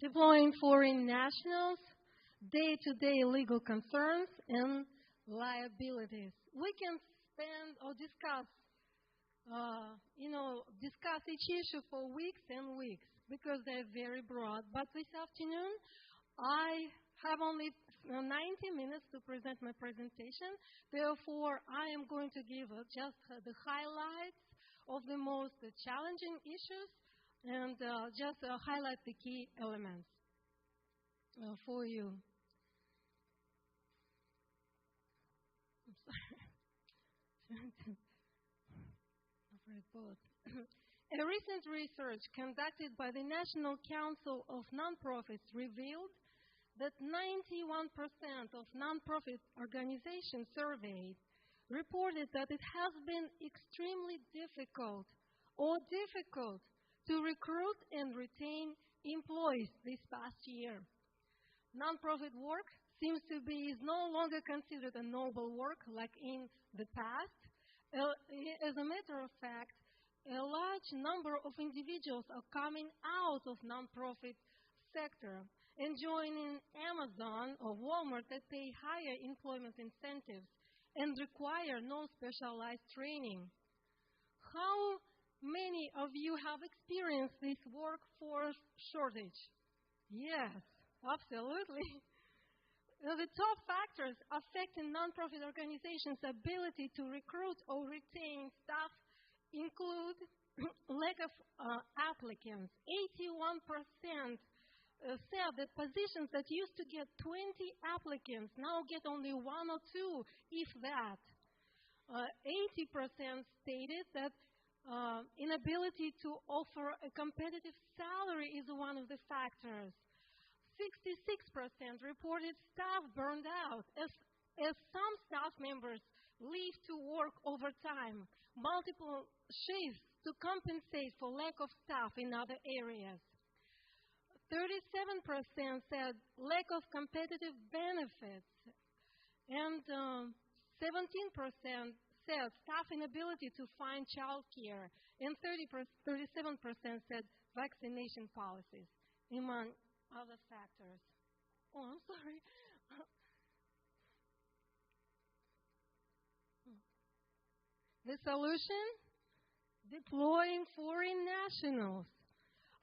deploying foreign nationals, day-to-day legal concerns, and liabilities. We can spend or discuss each issue for weeks and weeks because they're very broad. But this afternoon, I have only 90 minutes to present my presentation. Therefore, I am going to give just the highlights of the most challenging issues and just highlight the key elements for you. I'm sorry. A recent research conducted by the National Council of Nonprofits revealed that 91% of nonprofit organizations surveyed reported that it has been extremely difficult to recruit and retain employees this past year. Nonprofit work is no longer considered a noble work like in the past. As a matter of fact, a large number of individuals are coming out of nonprofit sector and joining Amazon or Walmart that pay higher employment incentives and require no specialized training. How many of you have experienced this workforce shortage? Yes, absolutely. The top factors affecting nonprofit organizations' ability to recruit or retain staff include lack of applicants. 81% said that positions that used to get 20 applicants now get only 1 or 2, if that. 80% stated that inability to offer a competitive salary is one of the factors. 66% reported staff burned out as some staff members leave to work overtime, multiple shifts to compensate for lack of staff in other areas. 37% said lack of competitive benefits, and 17% said staff inability to find child care, and 37% said vaccination policies, among other factors. Oh, I'm sorry. The solution? Deploying foreign nationals.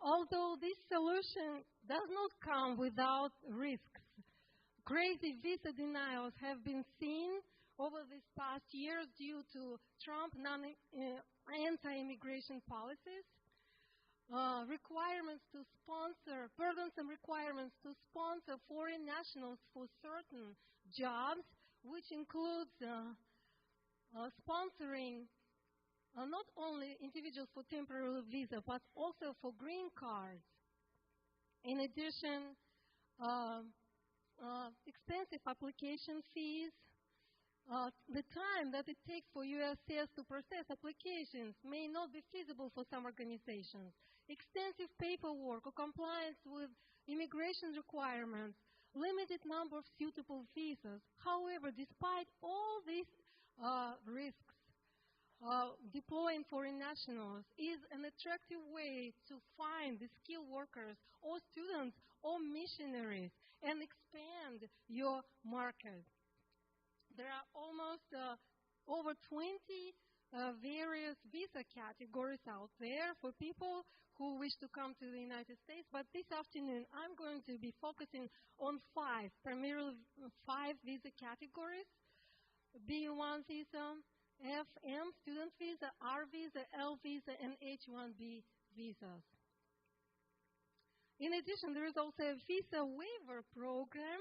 Although this solution does not come without risks, crazy visa denials have been seen over these past years due to Trump anti-immigration policies. Burdensome requirements to sponsor foreign nationals for certain jobs, which includes sponsoring not only individuals for temporary visa, but also for green cards. In addition, expensive application fees. The time that it takes for USCIS to process applications may not be feasible for some organizations. Extensive paperwork or compliance with immigration requirements, limited number of suitable visas. However, despite all these risks, deploying foreign nationals is an attractive way to find the skilled workers or students or missionaries and expand your market. There are almost over 20 various visa categories out there for people who wish to come to the United States. But this afternoon, I'm going to be focusing on primarily five visa categories: B1 visa, FM, student visa, R visa, L visa, and H-1B visas. In addition, there is also a visa waiver program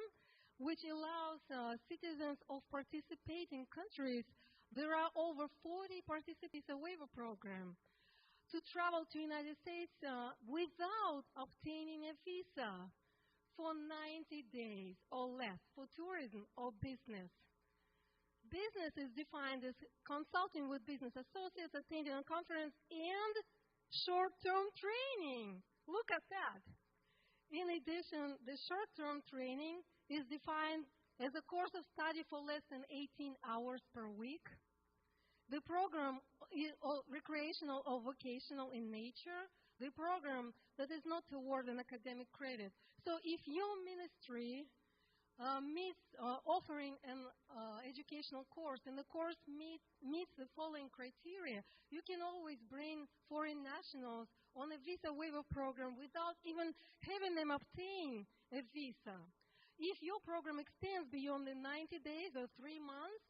which allows citizens of participating countries. There are over 40 participants in the waiver program to travel to the United States without obtaining a visa for 90 days or less for tourism or business. Business is defined as consulting with business associates, attending a conference, and short-term training. Look at that. In addition, the short-term training is defined as a course of study for less than 18 hours per week. The program is recreational or vocational in nature. the program that is not toward an academic credit. So if your ministry meets offering an educational course, and the course meets the following criteria, you can always bring foreign nationals on a visa waiver program without even having them obtain a visa. If your program extends beyond the 90 days or 3 months,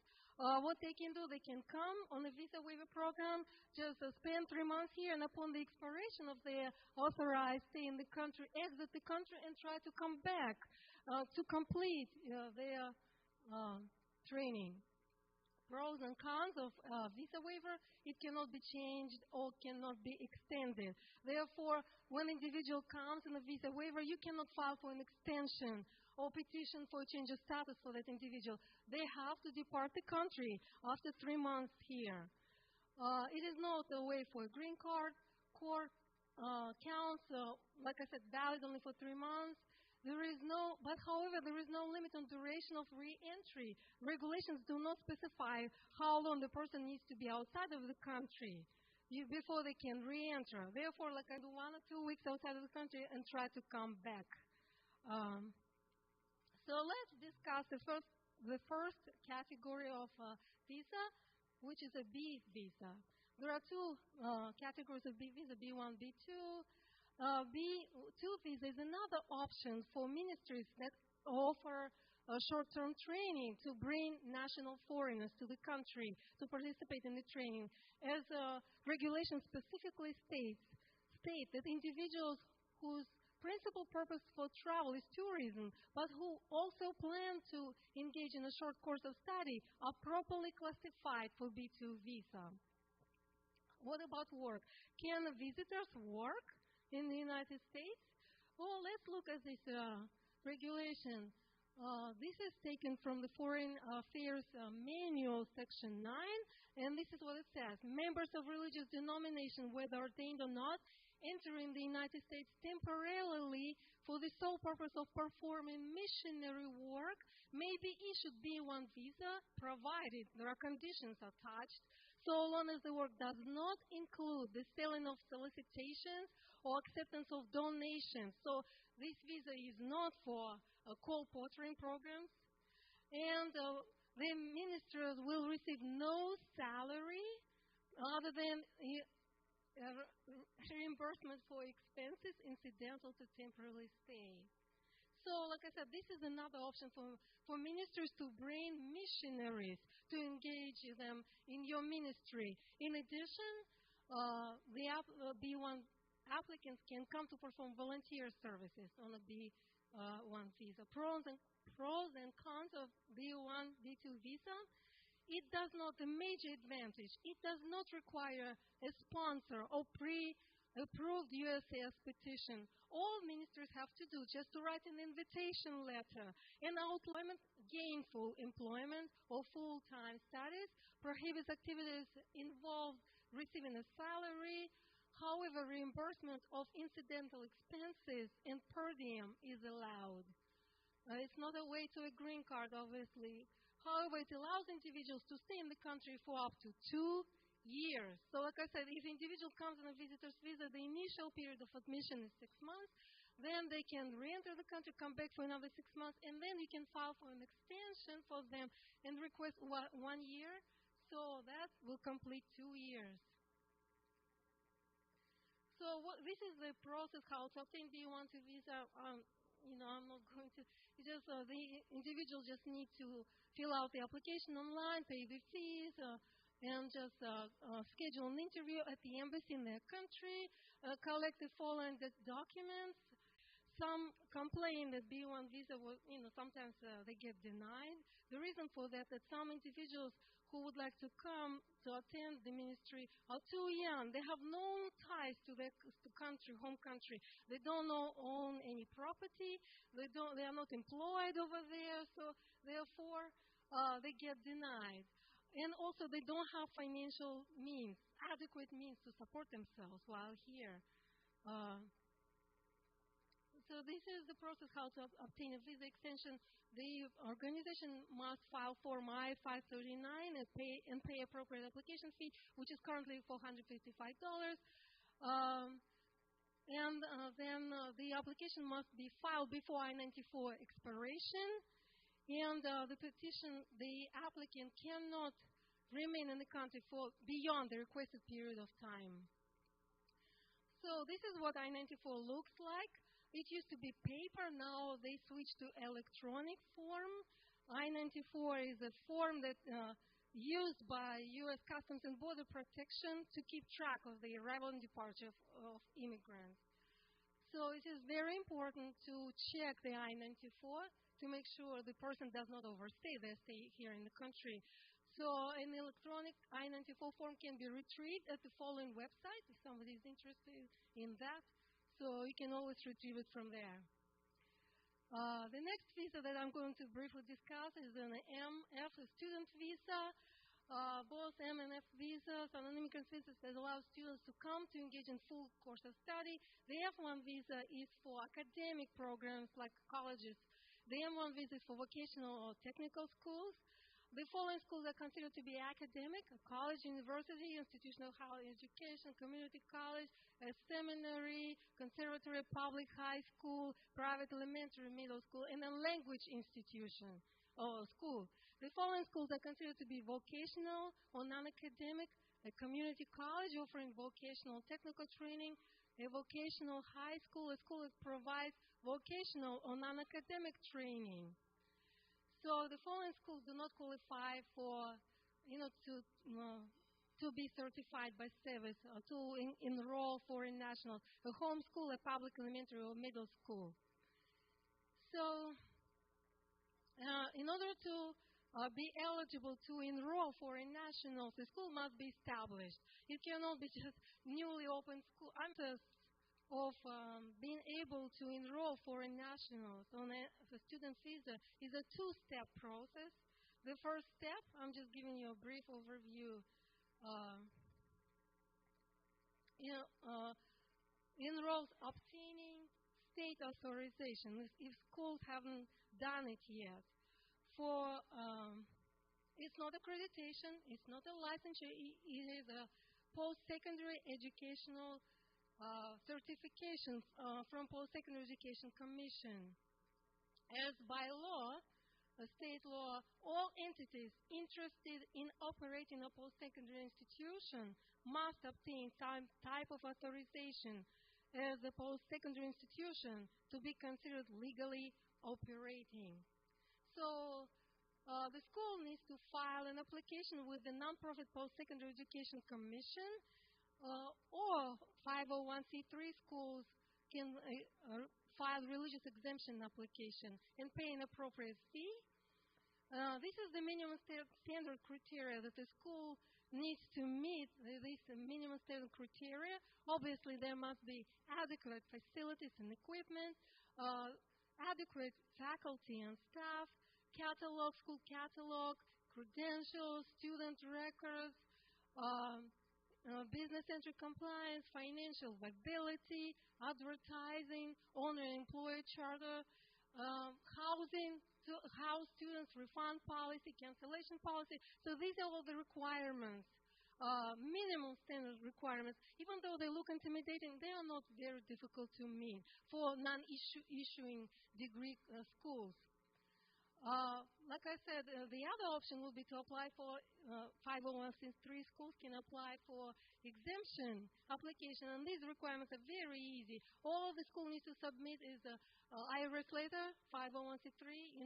what they can do, they can come on a visa waiver program, just spend 3 months here, and upon the expiration of their authorized stay in the country, exit the country and try to come back to complete their training. Pros and cons of visa waiver: it cannot be changed or cannot be extended. Therefore, when an individual comes in a visa waiver, you cannot file for an extension or petition for a change of status for that individual. They have to depart the country after 3 months here. It is not a way for a green card. Court counts, like I said, valid only for 3 months. However, there is no limit on duration of re-entry. Regulations do not specify how long the person needs to be outside of the country before they can re-enter. Therefore, like I do 1 or 2 weeks outside of the country and try to come back. So let's discuss the first category of visa, which is a B visa. There are 2 categories of B visa, B1, B2. B2 visa is another option for ministries that offer short-term training to bring national foreigners to the country to participate in the training. As regulation specifically state that individuals whose principal purpose for travel is tourism, but who also plan to engage in a short course of study, are properly classified for B2 visa. What about work? Can visitors work in the United States? Well, let's look at this regulation. This is taken from the Foreign Affairs Manual, Section 9, and this is what it says. Members of religious denomination, whether ordained or not, entering the United States temporarily for the sole purpose of performing missionary work may be issued B1 visa, provided there are conditions attached, so long as the work does not include the selling of solicitations or acceptance of donations. So this visa is not for coal pottery programs, and the ministers will receive no salary other than reimbursement for expenses incidental to temporary stay. So, like I said, this is another option for ministers to bring missionaries to engage them in your ministry. In addition, the B1 applicants can come to perform volunteer services on a B1 visa. Pros and cons of B1, B2 visa. It does not, the major advantage, it does not require a sponsor or pre-approved USCIS petition. All ministers have to do just to write an invitation letter and outline gainful employment or full-time status, prohibits activities involved receiving a salary. However, reimbursement of incidental expenses and per diem is allowed. It's not a way to a green card, obviously. However, it allows individuals to stay in the country for up to 2 years. So, like I said, if the individual comes on a visitor's visa, the initial period of admission is 6 months. Then they can re-enter the country, come back for another 6 months, and then you can file for an extension for them and request 1 year. So that will complete 2 years. So this is the process how to obtain B1 visa. I'm not going to. It's just the individual just need to fill out the application online, pay the fees, and just schedule an interview at the embassy in their country, collect the following documents. Some complain that B1 visa will, sometimes they get denied. The reason for that some individuals who would like to come to attend the ministry are too young. They have no ties to their home country. They don't own any property. They are not employed over there. So therefore, they get denied. And also, they don't have financial means, adequate means to support themselves while here. So this is the process how to obtain a visa extension. The organization must file Form I-539 and pay appropriate application fee, which is currently $455. And then the application must be filed before I-94 expiration. And the applicant cannot remain in the country for beyond the requested period of time. So this is what I-94 looks like. It used to be paper. Now they switched to electronic form. I-94 is a form that used by U.S. Customs and Border Protection to keep track of the arrival and departure of immigrants. So it is very important to check the I-94 to make sure the person does not overstay their stay here in the country. So an electronic I-94 form can be retrieved at the following website if somebody is interested in that. So you can always retrieve it from there. The next visa that I'm going to briefly discuss is an MF student visa. Both M and F visas are non-immigrant visas that allow students to come to engage in full course of study. The F1 visa is for academic programs like colleges. The M1 visa is for vocational or technical schools. The following schools are considered to be academic: a college, university, institutional higher education, community college, a seminary, conservatory, public high school, private elementary, middle school, and a language institution or school. The following schools are considered to be vocational or non-academic: a community college offering vocational technical training, a vocational high school, a school that provides vocational or non-academic training. So the following schools do not qualify for, to be certified by service or to enroll foreign nationals: a home school, a public elementary or middle school. So in order to be eligible to enroll foreign nationals, the school must be established. It cannot be just newly opened school. Of being able to enroll foreign nationals on a student visa is a two-step process. The first step, I'm just giving you a brief overview, involves obtaining state authorization if schools haven't done it yet. It's not accreditation, it's not a licensure, it is a post-secondary educational certifications from Post-Secondary Education Commission. As by law, state law, all entities interested in operating a post-secondary institution must obtain some type of authorization as a post-secondary institution to be considered legally operating. So the school needs to file an application with the Nonprofit Post-Secondary Education Commission, or 501c3 schools can file religious exemption application and pay an appropriate fee. This is the minimum standard criteria that the school needs to meet. This minimum standard criteria. Obviously, there must be adequate facilities and equipment, adequate faculty and staff, school catalog, credentials, student records, business entry compliance, financial viability, advertising, owner-employer charter, housing, house students, refund policy, cancellation policy. So these are all the requirements, minimum standard requirements. Even though they look intimidating, they are not very difficult to meet for non-issuing degree schools. Like I said, the other option would be to apply for 501c3 schools can apply for exemption application, and these requirements are very easy. All the school needs to submit is a IRS letter, 501c3,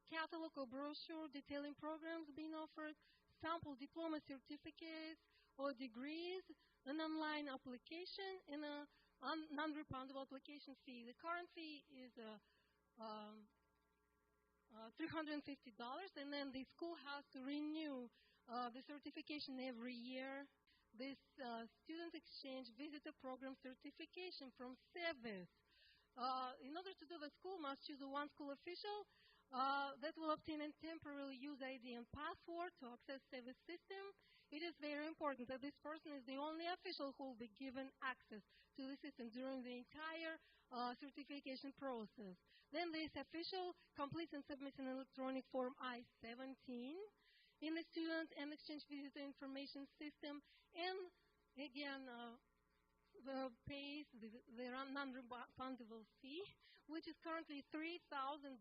catalog or brochure detailing programs being offered, sample diploma certificates or degrees, an online application, and a non-refundable application fee. The current fee is $350, and then the school has to renew the certification every year. This student exchange visitor program certification from SEVIS. In order to do the school must choose one school official that will obtain a temporary use ID and password to access SEVIS system. It is very important that this person is the only official who will be given access to the system during the entire certification process. Then this official completes and submits an electronic form I-17 in the student and exchange visitor information system. And again, pays the non-refundable fee, which is currently $3,000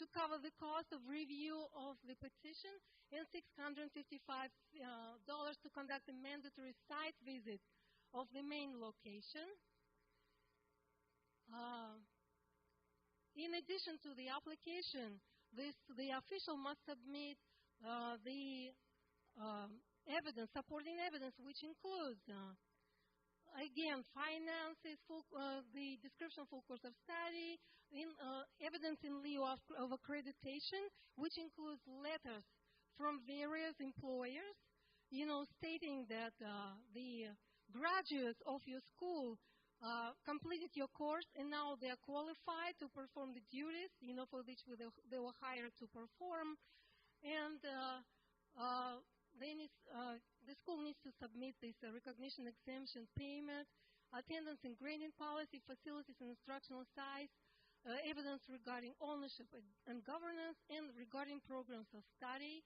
to cover the cost of review of the petition and $655 to conduct a mandatory site visit of the main location. In addition to the application, the official must submit the supporting evidence, which includes, again, finances, the description of full course of study, evidence in lieu of accreditation, which includes letters from various employers, stating that the graduates of your school completed your course and now they are qualified to perform the duties, for which they were hired to perform. And the school needs to submit this recognition exemption payment, attendance and grading policy, facilities and instructional size, evidence regarding ownership and governance, and regarding programs of study,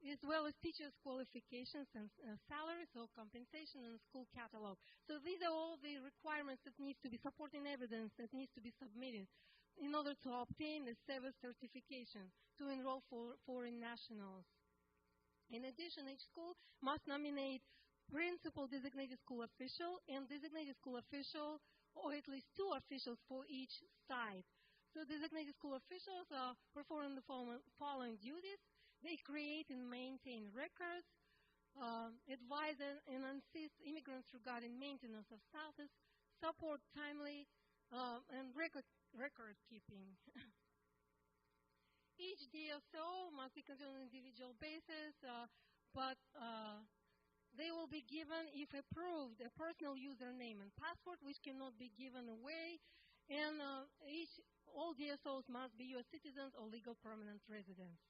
as well as teachers' qualifications and salaries, so compensation and school catalog. So these are all the requirements that needs to be supporting evidence that needs to be submitted in order to obtain the service certification to enroll for foreign nationals. In addition, each school must nominate principal designated school official and designated school official, or at least two officials for each site. So designated school officials are performing the following duties. They create and maintain records, advise and assist immigrants regarding maintenance of status, support timely and record keeping. Each DSO must be considered on an individual basis, but they will be given, if approved, a personal username and password, which cannot be given away, and all DSOs must be U.S. citizens or legal permanent residents.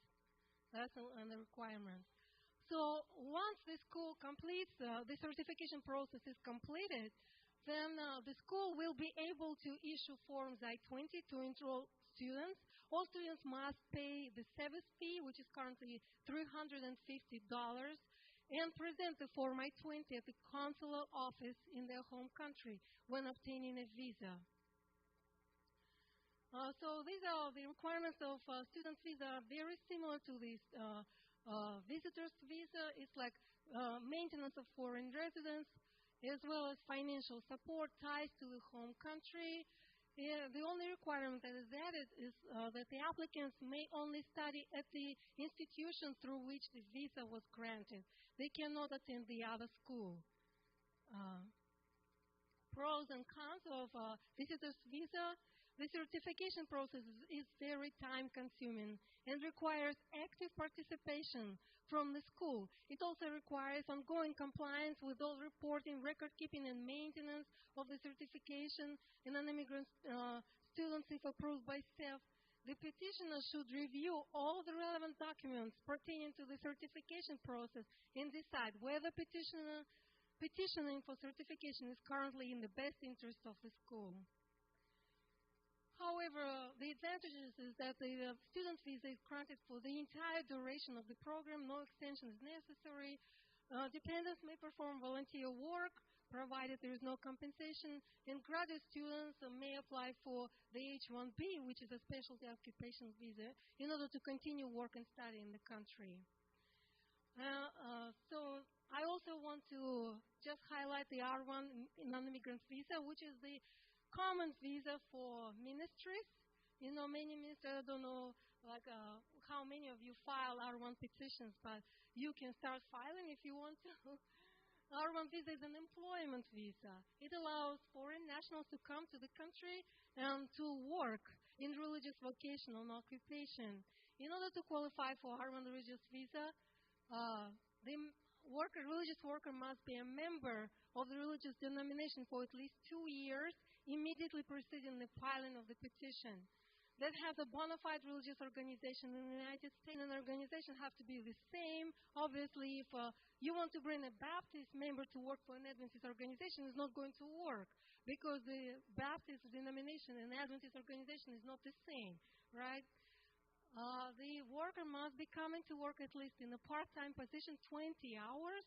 That's a requirement. So once the school completes, the certification process is completed, then the school will be able to issue Forms I-20 to enroll students. All students must pay the service fee, which is currently $350, and present the Form I-20 at the consular office in their home country when obtaining a visa. So these are the requirements of student visa, very similar to this visitor's visa. It's like maintenance of foreign residence, as well as financial support ties to the home country. The only requirement that is added is that the applicants may only study at the institution through which the visa was granted. They cannot attend the other school. Pros and cons of visitor's visa. The certification process is very time-consuming and requires active participation from the school. It also requires ongoing compliance with all reporting, record-keeping, and maintenance of the certification and non-immigrant students if approved by staff. The petitioner should review all the relevant documents pertaining to the certification process and decide whether petitioning for certification is currently in the best interest of the school. However, the advantages is that the student visa is granted for the entire duration of the program. No extension is necessary. Dependents may perform volunteer work, provided there is no compensation, and graduate students may apply for the H-1B, which is a specialty occupation visa, in order to continue work and study in the country. So I also want to just highlight the R1 non-immigrant visa, which is the common visa for ministries. Many ministries, I don't know how many of you file R1 petitions, but you can start filing if you want to. R1 visa is an employment visa. It allows foreign nationals to come to the country and to work in religious vocational occupation. In order to qualify for R1 religious visa, the religious worker must be a member of the religious denomination for at least 2 years, immediately preceding the filing of the petition. That has a bona fide religious organization in the United States, and an organization have to be the same. Obviously, if you want to bring a Baptist member to work for an Adventist organization, it's not going to work because the Baptist denomination and Adventist organization is not the same, right? The worker must be coming to work at least in a part-time position, 20 hours.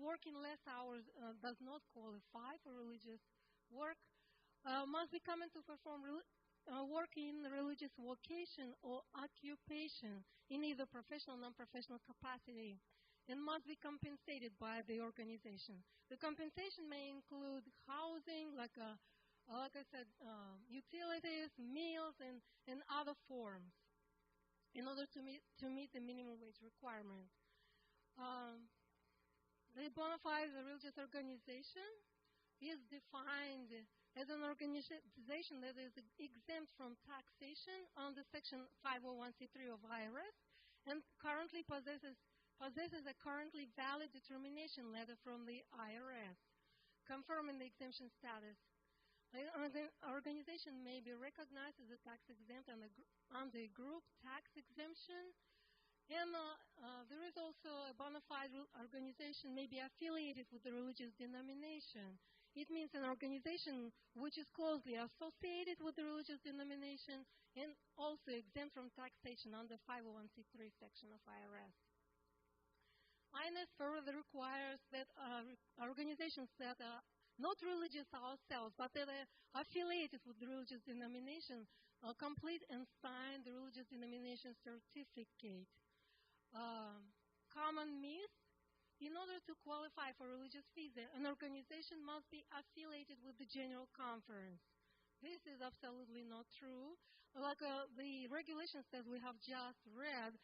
working less hours does not qualify for religious work, must be coming to perform work in religious vocation or occupation in either professional or non-professional capacity, and must be compensated by the organization. The compensation may include housing, like I said, utilities, meals, and other forms in order to meet the minimum wage requirement. The bona fide religious organization is defined as an organization that is exempt from taxation under Section 501c3 of IRS and currently possesses a currently valid determination letter from the IRS confirming the exemption status. The organization may be recognized as a tax exempt under group tax exemption, and there is also a bona fide organization may be affiliated with the religious denomination. It means an organization which is closely associated with the religious denomination and also exempt from taxation under 501c3 section of IRS. INS further requires that organizations that are not religious ourselves, but that are affiliated with the religious denomination, complete and sign the religious denomination certificate. Common myth: in order to qualify for religious visa, an organization must be affiliated with the General Conference. This is absolutely not true. Like the regulations that we have just read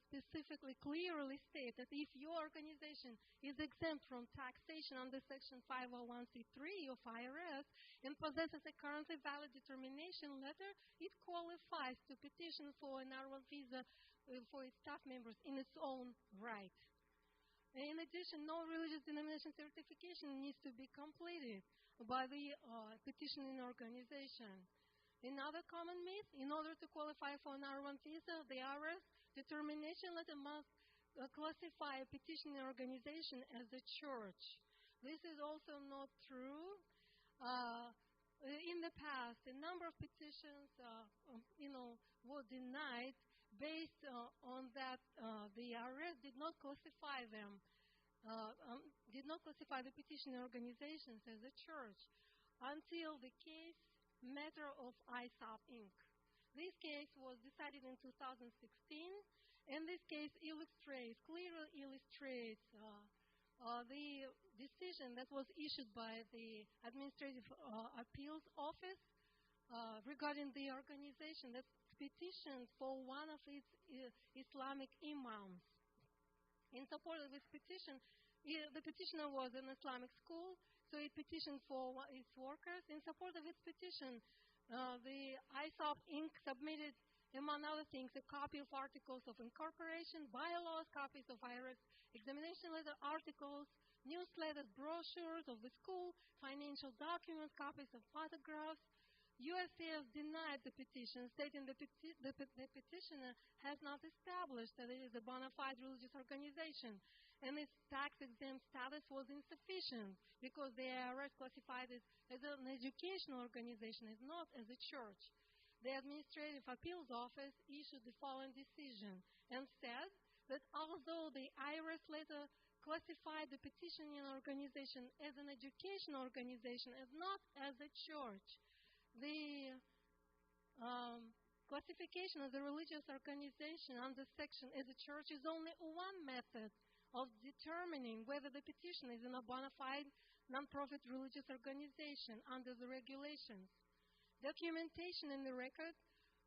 specifically clearly state that if your organization is exempt from taxation under Section 501c3 of IRS and possesses a currently valid determination letter, it qualifies to petition for an R1 visa for its staff members in its own right. In addition, no religious denomination certification needs to be completed by the petitioning organization. Another common myth: in order to qualify for an R1 visa, the IRS determination letter must classify a petitioning organization as a church. This is also not true. In the past, a number of petitions, were denied based on that the IRS did not classify them, did not classify the petitioning organizations as a church until the case matter of ISOP Inc. This case was decided in 2016, and this case clearly illustrates the decision that was issued by the Administrative Appeals Office regarding the organization that petitioned for one of its Islamic imams. In support of this petition, the petitioner was an Islamic school, so it petitioned for its workers. In support of its petition, the ISOP Inc. submitted, among other things, a copy of articles of incorporation, bylaws, copies of IRS examination letter articles, newsletters, brochures of the school, financial documents, copies of photographs. USCIS denied the petition, stating the petitioner has not established that it is a bona fide religious organization, and its tax-exempt status was insufficient because the IRS classified it as an educational organization, and not as a church. The Administrative Appeals Office issued the following decision and said that although the IRS letter classified the petitioning organization as an educational organization and not as a church, the classification of the religious organization under section as a church is only one method of determining whether the petition is in a bona fide non-profit religious organization under the regulations. Documentation in the record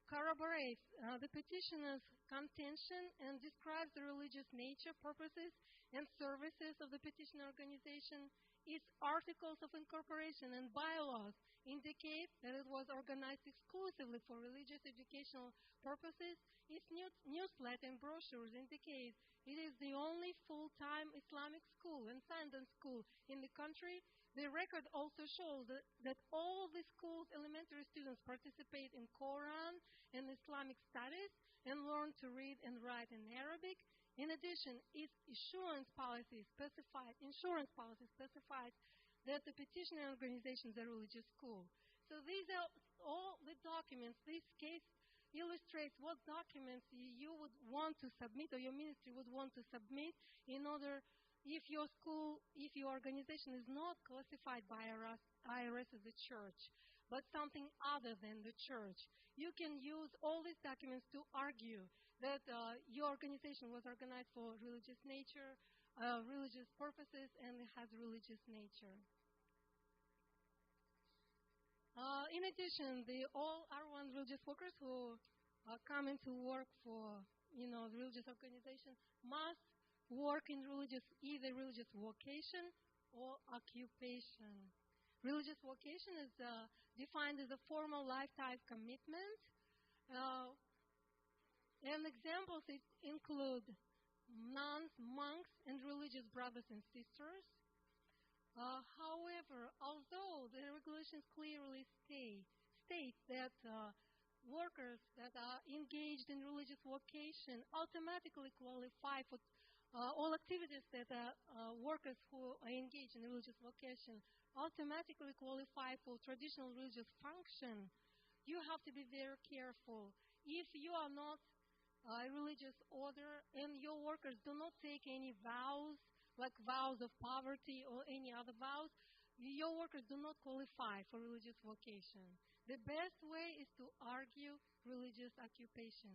corroborates the petitioner's contention and describes the religious nature, purposes, and services of the petition organization. Its articles of incorporation and bylaws indicate that it was organized exclusively for religious educational purposes. Its newsletter and brochures indicate it is the only full-time Islamic school and Sunday school in the country. The record also shows that all the school's elementary students participate in Quran and Islamic studies and learn to read and write in Arabic. In addition, its insurance policy specifies that the petitioning organization is a religious school. So these are all the documents. This case illustrates what documents you would want to submit or your ministry would want to submit in order if your school, if your organization is not classified by IRS as a church, but something other than the church, you can use all these documents to argue that your organization was organized for religious nature, religious purposes, and it has religious nature. In addition, all R1 religious workers who come into work for, religious organization must work in either religious vocation or occupation. Religious vocation is defined as a formal lifetime commitment. And examples include nuns, monks, and religious brothers and sisters. However, although the regulations clearly state that workers that are engaged in religious vocation automatically qualify for all activities that workers who are engaged in religious vocation automatically qualify for traditional religious function, you have to be very careful. If you are not a religious order and your workers do not take any vows, like vows of poverty or any other vows, your workers do not qualify for religious vocation. The best way is to argue religious occupation.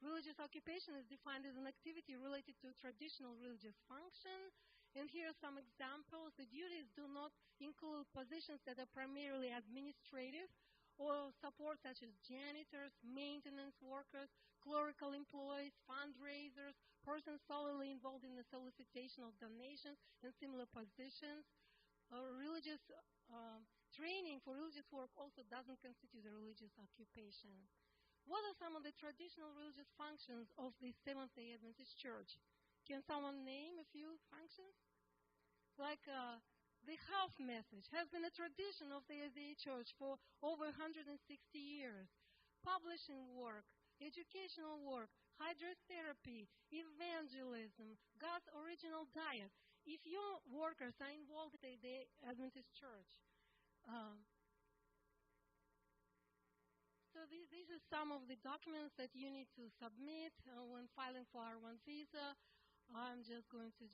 Religious occupation is defined as an activity related to traditional religious function. And here are some examples. The duties do not include positions that are primarily administrative or support, such as janitors, maintenance workers, clerical employees, fundraisers, persons solely involved in the solicitation of donations and similar positions. Religious training for religious work also doesn't constitute a religious occupation. What are some of the traditional religious functions of the Seventh-day Adventist Church? Can someone name a few functions? Like the health message has been a tradition of the SDA Church for over 160 years. Publishing work, educational work, hydrotherapy, evangelism, God's original diet. If your workers are involved in the Adventist Church, so these are some of the documents that you need to submit when filing for R1 visa. I'm just going to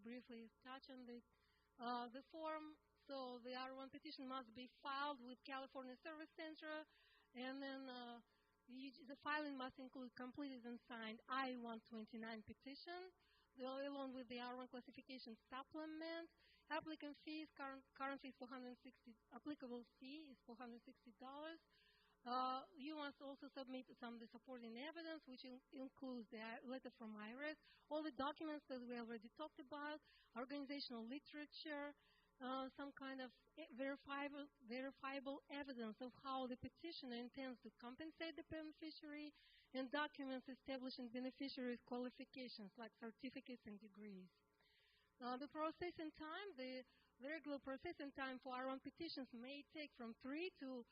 briefly touch on the form. So the R1 petition must be filed with California Service Center, and then the filing must include completed and signed I-129 petition, along with the R1 classification supplement. Applicant fee is currently $460. Applicable fee is $460. You must also submit some of the supporting evidence, which includes the letter from IRS, all the documents that we already talked about, organizational literature, some kind of verifiable evidence of how the petitioner intends to compensate the beneficiary, and documents establishing beneficiaries' qualifications, like certificates and degrees. The processing time, the regular processing time for R1 petitions may take from 3 to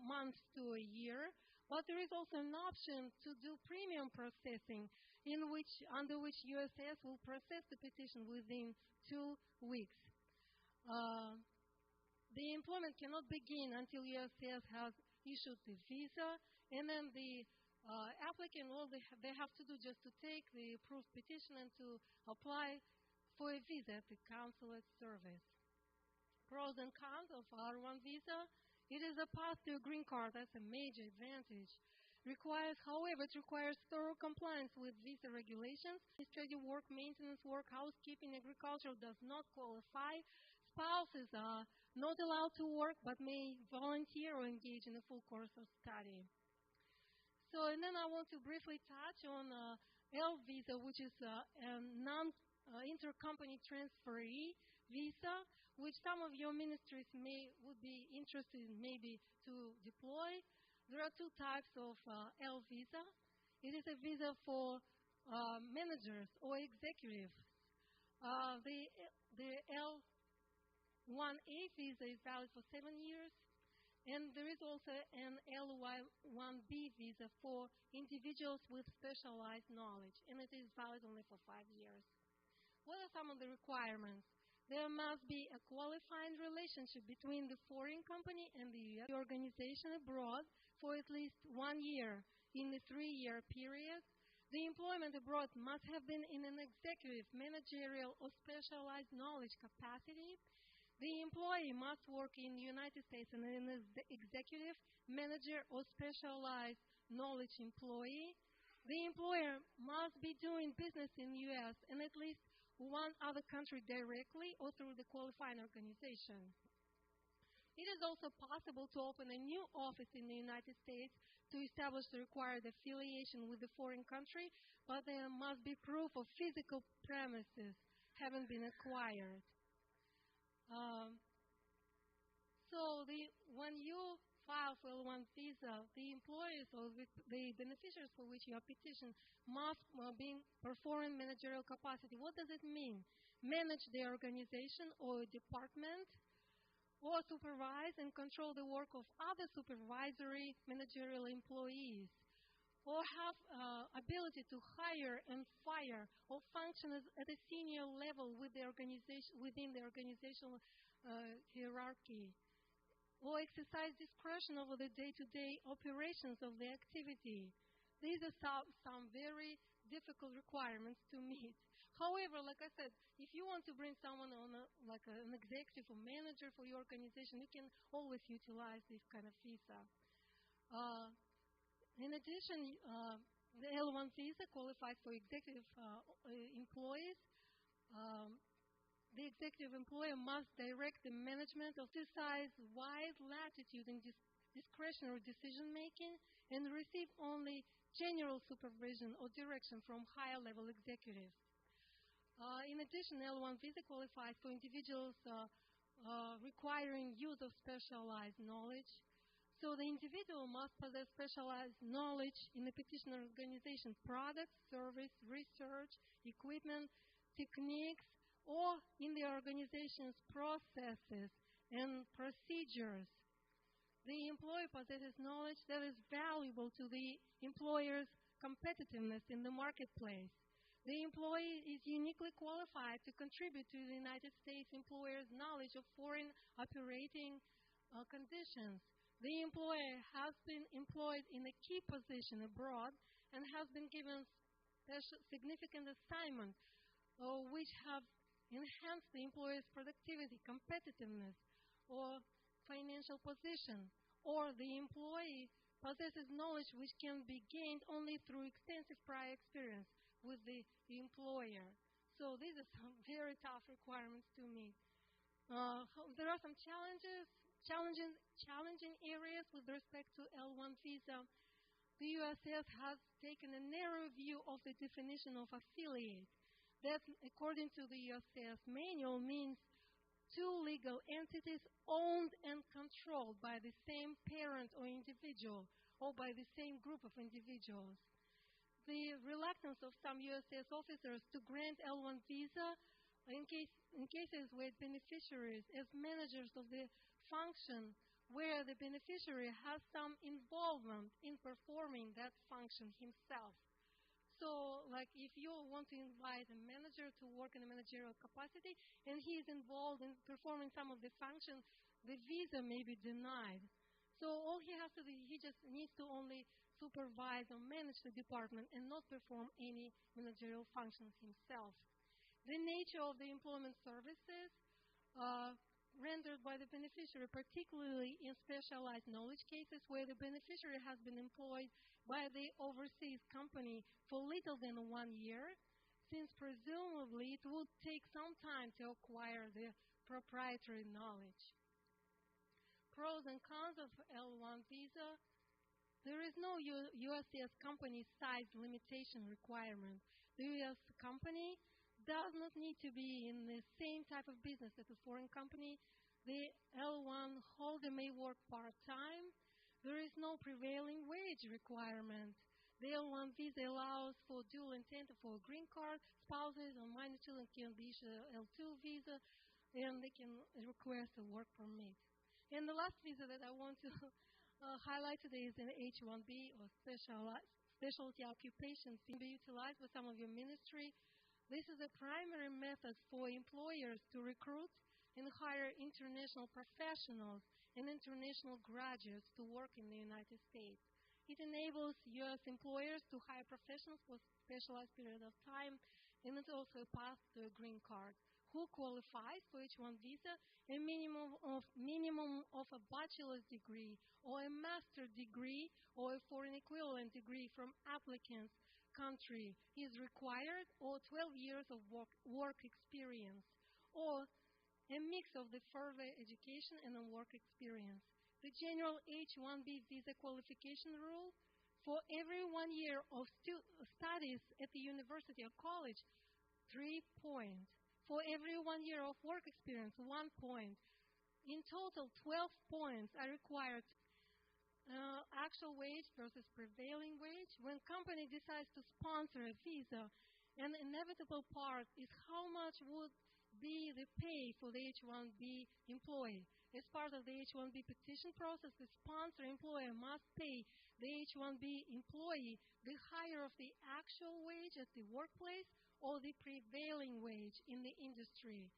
months to a year, but there is also an option to do premium processing, under which USS will process the petition within 2 weeks. The employment cannot begin until USS has issued the visa, and then the applicant, they have to do just to take the approved petition and to apply for a visa at the consulate service. Pros and cons of R1 visa. It is a path to a green card. That's a major advantage. However, it requires thorough compliance with visa regulations. Administrative work, maintenance work, housekeeping, agriculture does not qualify. Spouses are not allowed to work but may volunteer or engage in a full course of study. So, and then I want to briefly touch on L visa, which is a non-intercompany transferee visa, which some of your ministries would be interested in maybe to deploy. There are 2 types of L visa. It is a visa for managers or executives. The L1A visa is valid for 7 years, and there is also an L1B visa for individuals with specialized knowledge, and it is valid only for 5 years. What are some of the requirements? There must be a qualifying relationship between the foreign company and the organization abroad for at least 1 year in the 3-year period. The employment abroad must have been in an executive, managerial, or specialized knowledge capacity. The employee must work in the United States and in an executive, manager, or specialized knowledge employee. The employer must be doing business in the U.S. and at least one other country directly or through the qualifying organization. It is also possible to open a new office in the United States to establish the required affiliation with the foreign country, but there must be proof of physical premises having been acquired. When you file for L1 visa, the employers or the beneficiaries for which you are petitioned must be performing managerial capacity. What does it mean? Manage the organization or department, or supervise and control the work of other supervisory managerial employees, or have ability to hire and fire, or function at a senior level within the organizational hierarchy, or exercise discretion over the day-to-day operations of the activity. These are some very difficult requirements to meet. However, like I said, if you want to bring someone on an executive or manager for your organization, you can always utilize this kind of visa. In addition, the L1 visa qualifies for executive employees. The executive employer must direct the management of exercise wide latitude in discretionary decision-making and receive only general supervision or direction from higher-level executives. In addition, L1 visa qualifies for individuals requiring use of specialized knowledge. So the individual must possess specialized knowledge in the petitioner organization, products, service, research, equipment, techniques, or in the organization's processes and procedures. The employee possesses knowledge that is valuable to the employer's competitiveness in the marketplace. The employee is uniquely qualified to contribute to the United States employer's knowledge of foreign operating conditions. The employer has been employed in a key position abroad and has been given significant assignments which have enhanced the employer's productivity, competitiveness, or financial position, or the employee possesses knowledge which can be gained only through extensive prior experience with the employer. So these are some very tough requirements to meet. There are some challenging areas with respect to L1 visa. The USCIS has taken a narrow view of the definition of affiliate. That, according to the USCIS manual, means two legal entities owned and controlled by the same parent or individual, or by the same group of individuals. The reluctance of some USCIS officers to grant L1 visa in cases where beneficiaries as managers of the function where the beneficiary has some involvement in performing that function himself. So, like if you want to invite a manager to work in a managerial capacity and he is involved in performing some of the functions, the visa may be denied. So all he has to do, he just needs to only supervise or manage the department and not perform any managerial functions himself. The nature of the employment services rendered by the beneficiary, particularly in specialized knowledge cases where the beneficiary has been employed by the overseas company for little than 1 year, since presumably it would take some time to acquire the proprietary knowledge. Pros and cons of L1 visa. There is no USCIS company size limitation requirement. The U.S. company does not need to be in the same type of business as a foreign company. The L1 holder may work part-time. There is no prevailing wage requirement. The L1 visa allows for dual intent for a green card. Spouses or minor children can be issued an L2 visa, and they can request a work permit. And the last visa that I want to highlight today is an H-1B, or specialty occupation, can be utilized with some of your ministry. This is a primary method for employers to recruit and hire international professionals and international graduates to work in the United States. It enables U.S. employers to hire professionals for a specialized period of time, and it's also a path to a green card. Who qualifies for H-1 visa? A minimum of a bachelor's degree or a master's degree or a foreign equivalent degree from applicant's country is required, or 12 years of work experience, or a mix of the further education and work experience. The general H-1B visa qualification rule: for every 1 year of studies at the university or college, 3 points. For every 1 year of work experience, 1 point. In total, 12 points are required. Actual wage versus prevailing wage. When company decides to sponsor a visa, an inevitable part is how much would be the pay for the H-1B employee. As part of the H-1B petition process, the sponsor employer must pay the H-1B employee the higher of the actual wage at the workplace or the prevailing wage in the industry.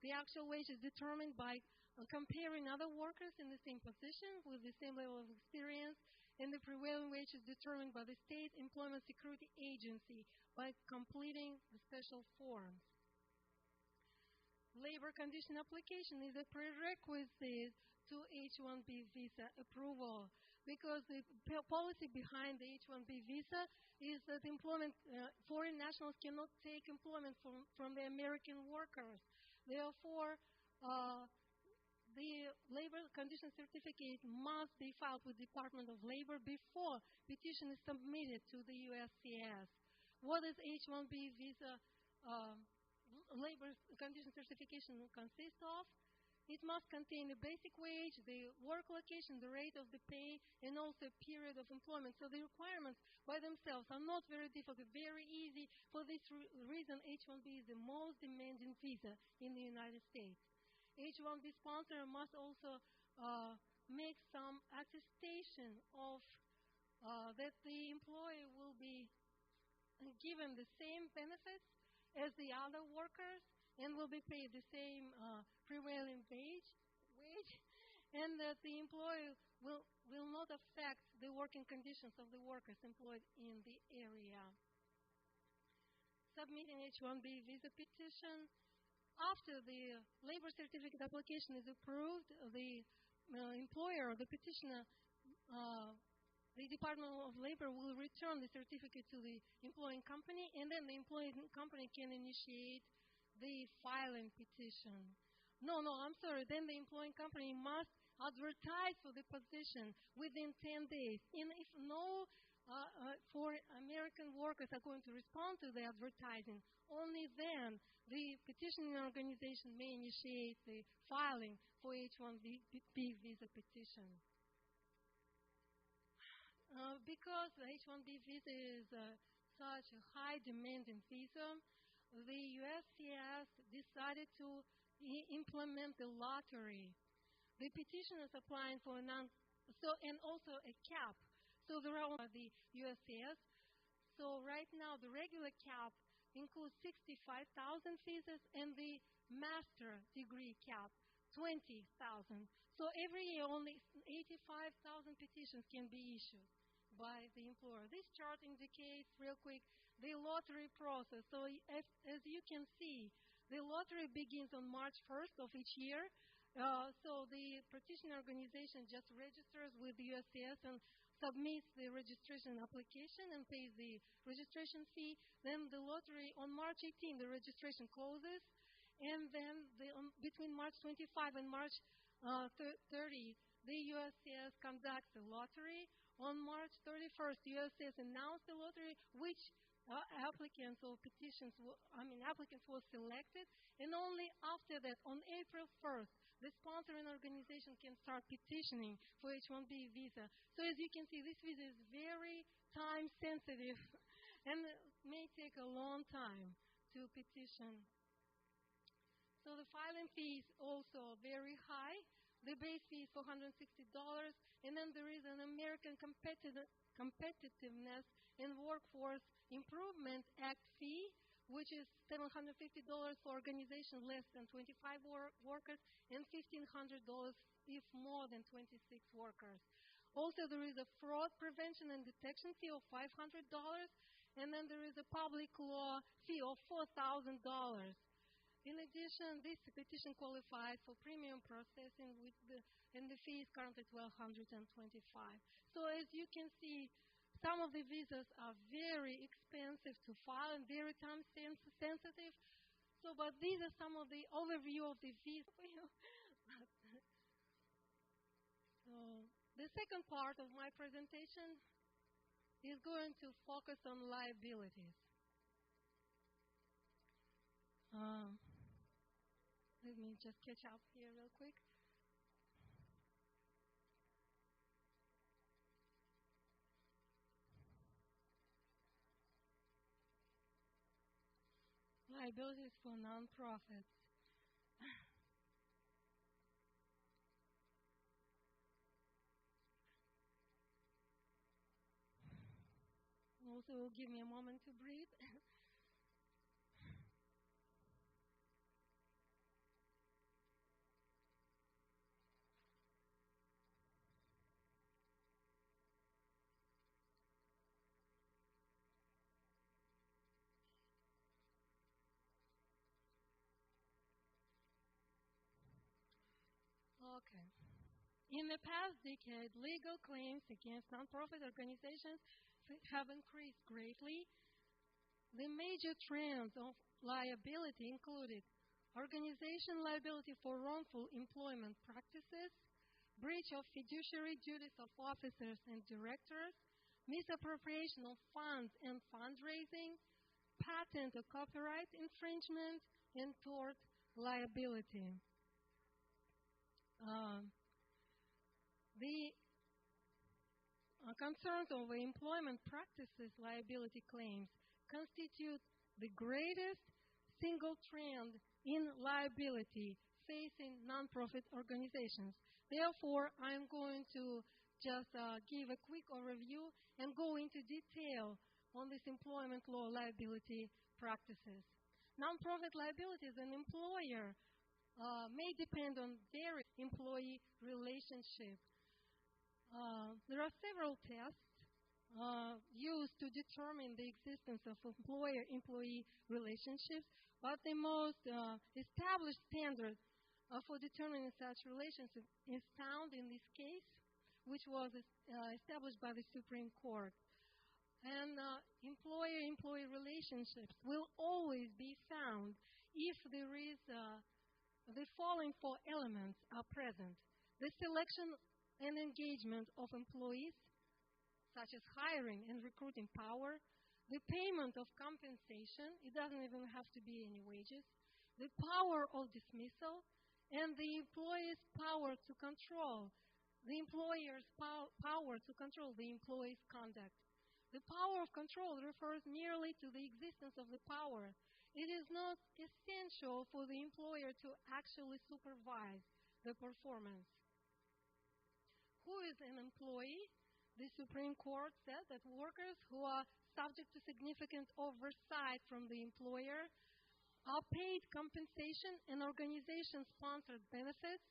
The actual wage is determined by comparing other workers in the same position with the same level of experience, and the prevailing wage is determined by the State Employment Security Agency by completing the special forms. Labor condition application is a prerequisite to H-1B visa approval, because the policy behind the H-1B visa is that foreign nationals cannot take employment from the American workers. Therefore, the labor condition certificate must be filed with the Department of Labor before petition is submitted to the USCIS. What does H-1B visa labor condition certification consist of? It must contain the basic wage, the work location, the rate of the pay, and also a period of employment. So the requirements by themselves are not very difficult, very easy. For this reason, H-1B is the most demanding visa in the United States. H-1B sponsor must also make some attestation of that the employee will be given the same benefits as the other workers and will be paid the same prevailing wage, and that the employee will not affect the working conditions of the workers employed in the area. Submitting H-1B visa petition. After the labor certificate application is approved, the employer or the petitioner, the Department of Labor will return the certificate to the employing company, and then the employing company can initiate the filing petition. I'm sorry. Then the employing company must advertise for the position within 10 days. And if no for American workers are going to respond to the advertising, only then the petitioning organization may initiate the filing for H-1B visa petition. Because the H-1B visa is such a high-demanding visa, the USCIS decided to implement the lottery. The petitioners applying for and also a cap. So there are the USCIS. So right now the regular cap includes 65,000 visas, and the master degree cap 20,000. So every year only 85,000 petitions can be issued by the employer. This chart indicates real quick the lottery process. So as you can see, the lottery begins on March 1st of each year. So the petition organization just registers with the USCIS and submits the registration application and pays the registration fee. Then the lottery, on March 18, the registration closes. And then between March 25 and March 30, the USCIS conducts the lottery. On March 31st, the USCIS announced the lottery, which applicants were selected. And only after that, on April 1st, the sponsoring organization can start petitioning for H-1B visa. So as you can see, this visa is very time sensitive and may take a long time to petition. So the filing fee is also very high. The base fee is $460, and then there is an American Competitiveness and Workforce Improvement Act fee, which is $750 for organizations less than 25 workers, and $1,500 if more than 26 workers. Also, there is a fraud prevention and detection fee of $500, and then there is a public law fee of $4,000. In addition, this petition qualifies for premium processing, and the fee is currently $1,225. So as you can see, some of the visas are very expensive to file and very time sensitive. So, but these are some of the overview of the visa for you. So, the second part of my presentation is going to focus on liabilities. Let me just catch up here real quick. Liabilities for nonprofits. Also, give me a moment to breathe. Okay. In the past decade, legal claims against nonprofit organizations have increased greatly. The major trends of liability included organization liability for wrongful employment practices, breach of fiduciary duties of officers and directors, misappropriation of funds and fundraising, patent or copyright infringement, and tort liability. The concerns over employment practices liability claims constitute the greatest single trend in liability facing nonprofit organizations. Therefore, I'm going to just give a quick overview and go into detail on this employment law liability practices. Nonprofit liability as an employer may depend on their employee relationship. There are several tests used to determine the existence of employer-employee relationships, but the most established standard for determining such relationship is found in this case, which was established by the Supreme Court. And employer-employee relationships will always be found if there is the following four elements are present: the selection and engagement of employees, such as hiring and recruiting power, the payment of compensation, it doesn't even have to be any wages, the power of dismissal, and the employee's power to control, the employer's power to control the employee's conduct. The power of control refers merely to the existence of the power. It is not essential for the employer to actually supervise the performance. Who is an employee? The Supreme Court said that workers who are subject to significant oversight from the employer are paid compensation and organization-sponsored benefits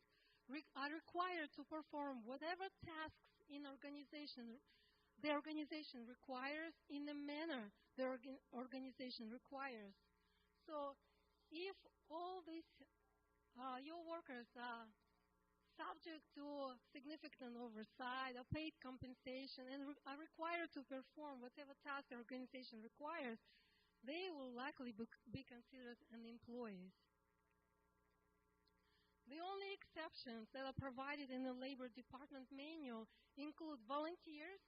are required to perform whatever tasks in the organization requires in the manner the organization requires. So if all these your workers are subject to significant oversight, are paid compensation, and are required to perform whatever task the organization requires, they will likely be considered an employees. The only exceptions that are provided in the Labor Department manual include volunteers,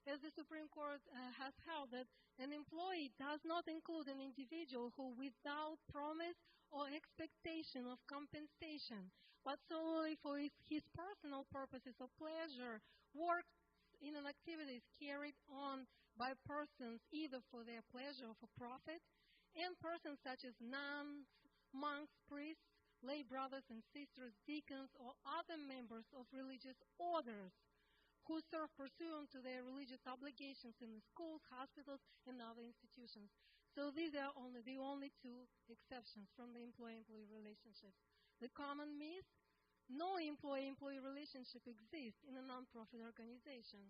as the Supreme Court has held that an employee does not include an individual who, without promise or expectation of compensation, but solely for his personal purposes of pleasure, works in an activities carried on by persons either for their pleasure or for profit, and persons such as nuns, monks, priests, lay brothers and sisters, deacons, or other members of religious orders who serve pursuant to their religious obligations in the schools, hospitals, and other institutions. So these are the only two exceptions from the employee-employee relationships. The common myth no employee-employee relationship exists in a nonprofit organization.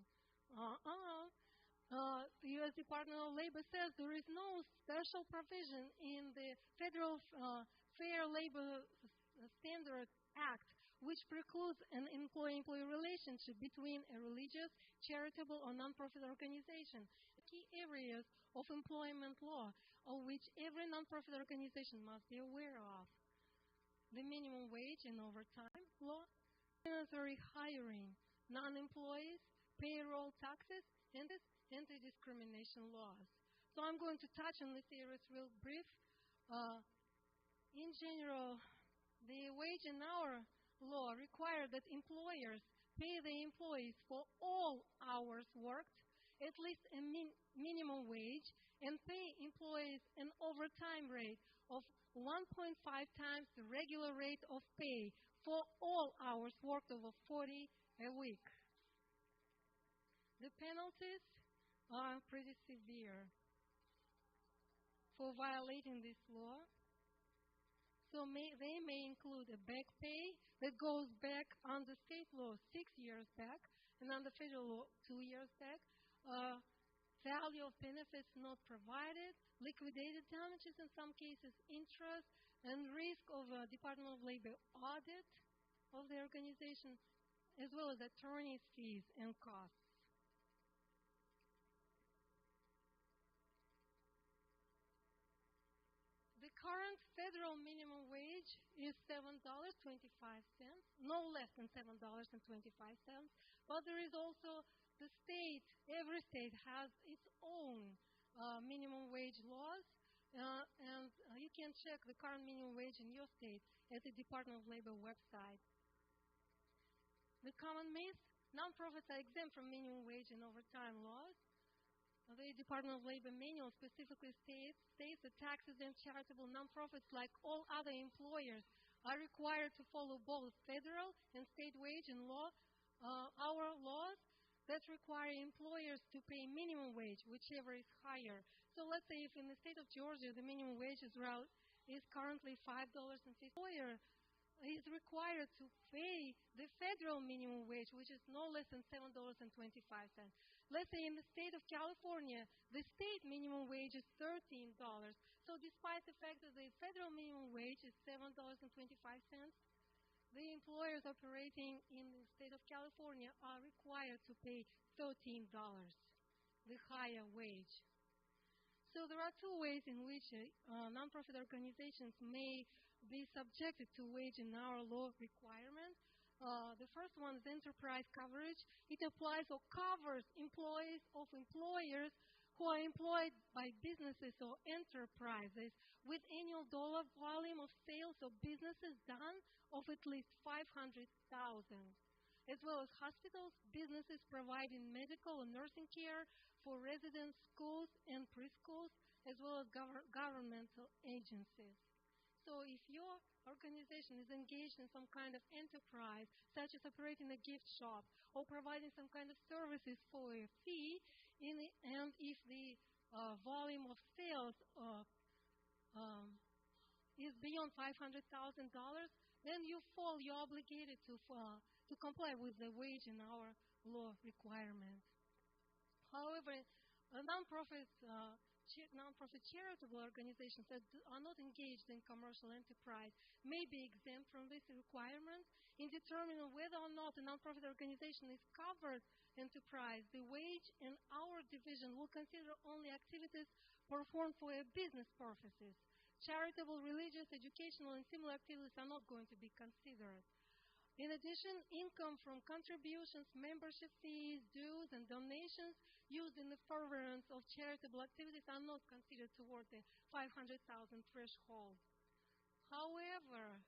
The U.S. Department of Labor says there is no special provision in the Federal Fair Labor Standards Act which precludes an employee-employee relationship between a religious, charitable, or nonprofit organization. Key areas of employment law of which every nonprofit organization must be aware of: the minimum wage and overtime law, discriminatory hiring, non-employees, payroll taxes, and anti-discrimination laws. So I'm going to touch on these areas real brief. In general, the wage and hour law requires that employers pay the employees for all hours worked at least a minimum wage and pay employees an overtime rate of 1.5 times the regular rate of pay for all hours worked over 40 a week. The penalties are pretty severe for violating this law. So they may include a back pay that goes back under state law 6 years back and under federal law 2 years back, value of benefits not provided, liquidated damages in some cases, interest, and risk of a Department of Labor audit of the organization, as well as attorney's fees and costs. The current federal minimum wage is $7.25, no less than $7.25, but there is also the state, every state has its own minimum wage laws, and you can check the current minimum wage in your state at the Department of Labor website. The common myth: nonprofits are exempt from minimum wage and overtime laws. The Department of Labor manual specifically states that taxes and charitable nonprofits, like all other employers, are required to follow both federal and state wage and hour laws that require employers to pay minimum wage, whichever is higher. So let's say if in the state of Georgia the minimum wage is currently $5.50, employer is required to pay the federal minimum wage, which is no less than $7.25. Let's say in the state of California, the state minimum wage is $13. So despite the fact that the federal minimum wage is $7.25, the employers operating in the state of California are required to pay $13, the higher wage. So there are two ways in which nonprofit organizations may be subjected to wage and hour law requirements. The first one is enterprise coverage. It applies or covers employees of employers who are employed by businesses or enterprises with annual dollar volume of sales of businesses done of at least $500,000, as well as hospitals, businesses providing medical and nursing care for residents, schools, and preschools, as well as governmental agencies. So if your organization is engaged in some kind of enterprise, such as operating a gift shop or providing some kind of services for a fee, and if the volume of sales is beyond $500,000, then you're obligated to comply with the wage and hour law requirements. However, nonprofit charitable organizations that are not engaged in commercial enterprise may be exempt from these requirements. In determining whether or not a nonprofit organization is covered enterprise, the wage and hour division will consider only activities performed for business purposes. Charitable, religious, educational, and similar activities are not going to be considered. In addition, income from contributions, membership fees, dues, and donations used in the furtherance of charitable activities are not considered toward the $500,000 threshold. However,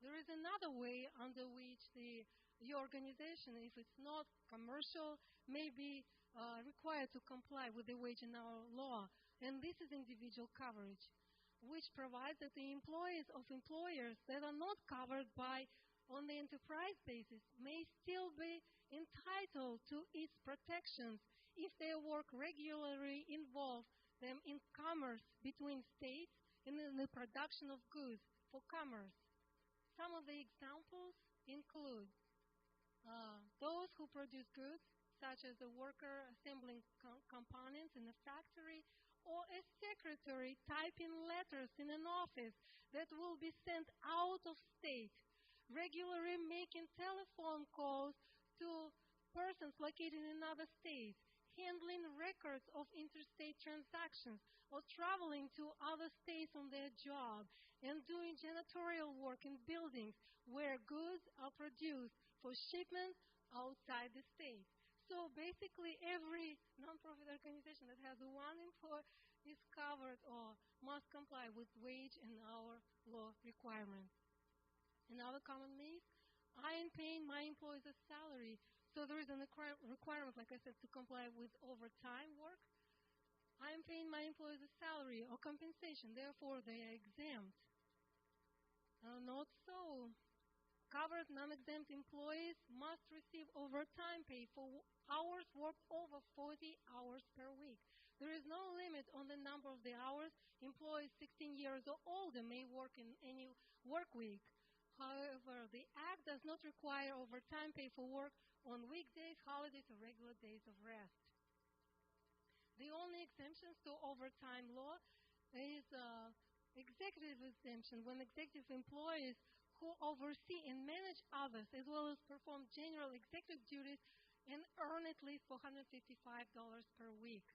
there is another way under which your organization, if it's not commercial, may be required to comply with the wage and hour law, and this is individual coverage, which provides that the employees of employers that are not covered on the enterprise basis may still be entitled to its protections if their work regularly involves them in commerce between states and in the production of goods for commerce. Some of the examples include those who produce goods, such as a worker assembling components in a factory, or a secretary typing letters in an office that will be sent out of state, regularly making telephone calls to persons located in other states, handling records of interstate transactions, or traveling to other states on their job, and doing janitorial work in buildings where goods are produced for shipment outside the state. So basically, every nonprofit organization that has one employee is covered or must comply with wage and hour law requirements. Another common myth, I am paying my employees a salary, so there is a requirement, like I said, to comply with overtime work. I am paying my employees a salary or compensation, therefore they are exempt. Not so. Covered non-exempt employees must receive overtime pay for hours worked over 40 hours per week. There is no limit on the number of the hours employees 16 years or older may work in any work week. However, the Act does not require overtime pay for work on weekdays, holidays, or regular days of rest. The only exemptions to overtime law is executive exemption, when executive employees who oversee and manage others, as well as perform general executive duties, and earn at least $455 per week.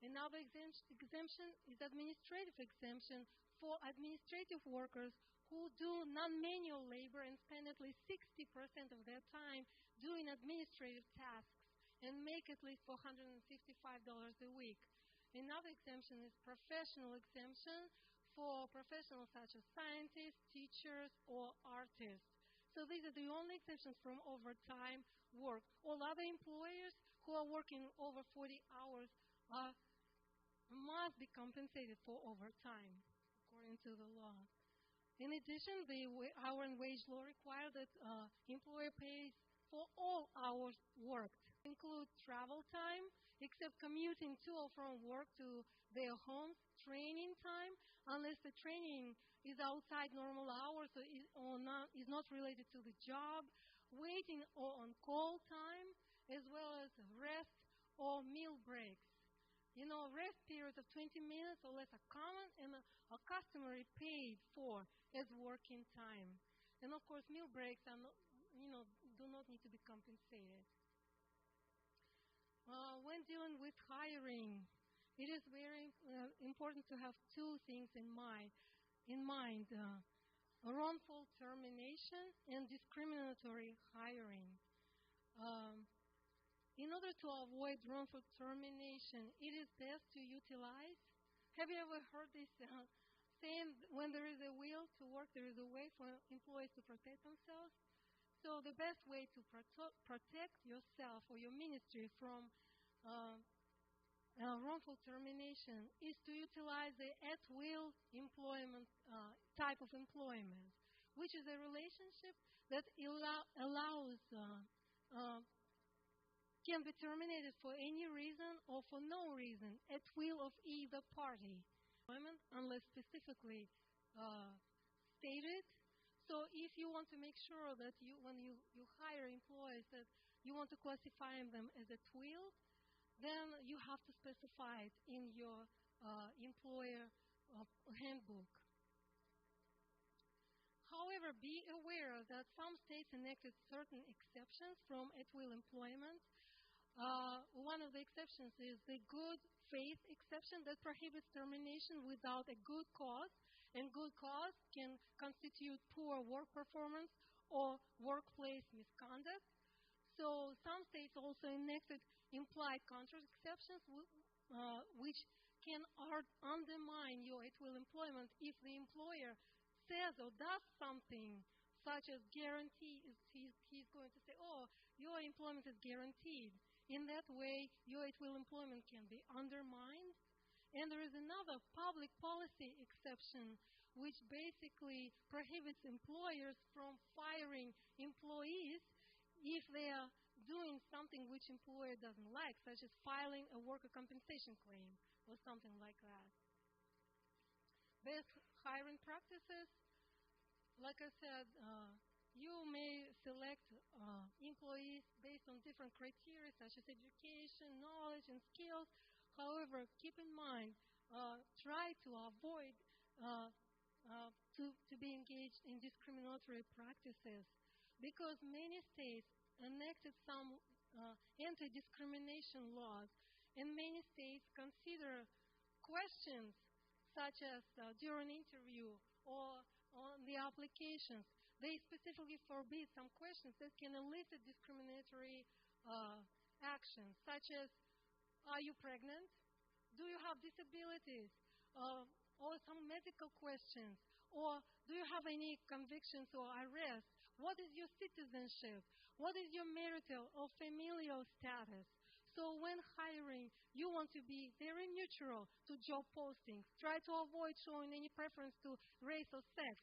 Another exemption is administrative exemption for administrative workers who do non-manual labor and spend at least 60% of their time doing administrative tasks and make at least $455 a week. Another exemption is professional exemption for professionals such as scientists, teachers, or artists. So these are the only exceptions from overtime work. All other employers who are working over 40 hours must be compensated for overtime, according to the law. In addition, the hour and wage law require that employer pays for all hours worked. Include travel time, except commuting to or from work to their homes, training time, unless the training is outside normal hours or is not related to the job, waiting or on-call time, as well as rest or meal breaks. Rest periods of 20 minutes or less are common and are customary paid for as working time. And of course, meal breaks are not, do not need to be compensated. When dealing with hiring, it is very important to have two things in mind. Wrongful termination and discriminatory hiring. In order to avoid wrongful termination, it is best to utilize. Have you ever heard this saying, when there is a will to work, there is a way for employees to protect themselves? So the best way to protect yourself or your ministry from wrongful termination is to utilize the at-will employment type of employment, which is a relationship that can be terminated for any reason or for no reason, at will of either party, unless specifically stated. So if you want to make sure that when you hire employees that you want to classify them as at will, then you have to specify it in your employer handbook. However, be aware that some states enacted certain exceptions from at-will employment. One of the exceptions is the good faith exception that prohibits termination without a good cause, and good cause can constitute poor work performance or workplace misconduct. So some states also enacted implied contract exceptions, which can undermine your at-will employment if the employer says or does something such as guarantee. He's going to say, your employment is guaranteed. In that way, your at-will employment can be undermined. And there is another public policy exception, which basically prohibits employers from firing employees if they are doing something which employer doesn't like, such as filing a worker compensation claim or something like that. Best hiring practices, like I said, you may select employees based on different criteria such as education, knowledge, and skills. However, keep in mind, try to avoid to be engaged in discriminatory practices because many states enacted some anti-discrimination laws, and many states consider questions such as during interview or on the applications. They specifically forbid some questions that can elicit discriminatory actions, such as, are you pregnant? Do you have disabilities? Or some medical questions? Or do you have any convictions or arrests? What is your citizenship? What is your marital or familial status? So when hiring, you want to be very neutral to job postings. Try to avoid showing any preference to race or sex,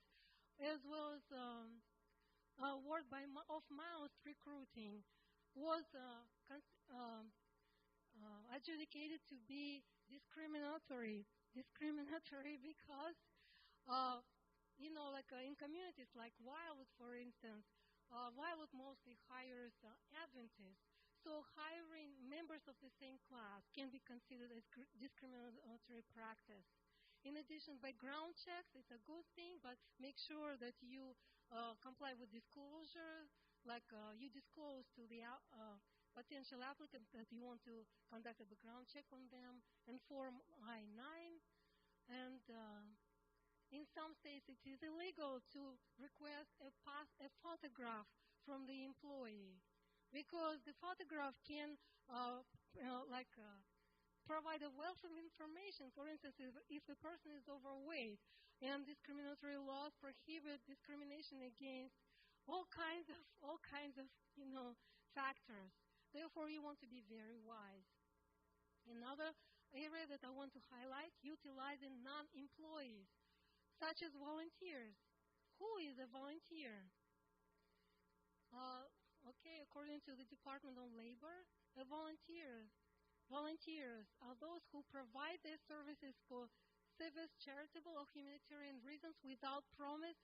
as well as word of mouth recruiting was adjudicated to be discriminatory. Discriminatory because, like in communities like Wildwood, for instance, Wildwood mostly hires Adventists. So hiring members of the same class can be considered as discriminatory practice. In addition, background checks is a good thing, but make sure that you comply with disclosure, like you disclose to the potential applicant that you want to conduct a background check on them, and Form I-9. And in some states, it is illegal to request a photograph from the employee because the photograph can provide a wealth of information. For instance, if the person is overweight, and discriminatory laws prohibit discrimination against all kinds of factors. Therefore, you want to be very wise. Another area that I want to highlight, utilizing non-employees, such as volunteers. Who is a volunteer? According to the Department of Labor, volunteers are those who provide their services for civic, charitable, or humanitarian reasons without promise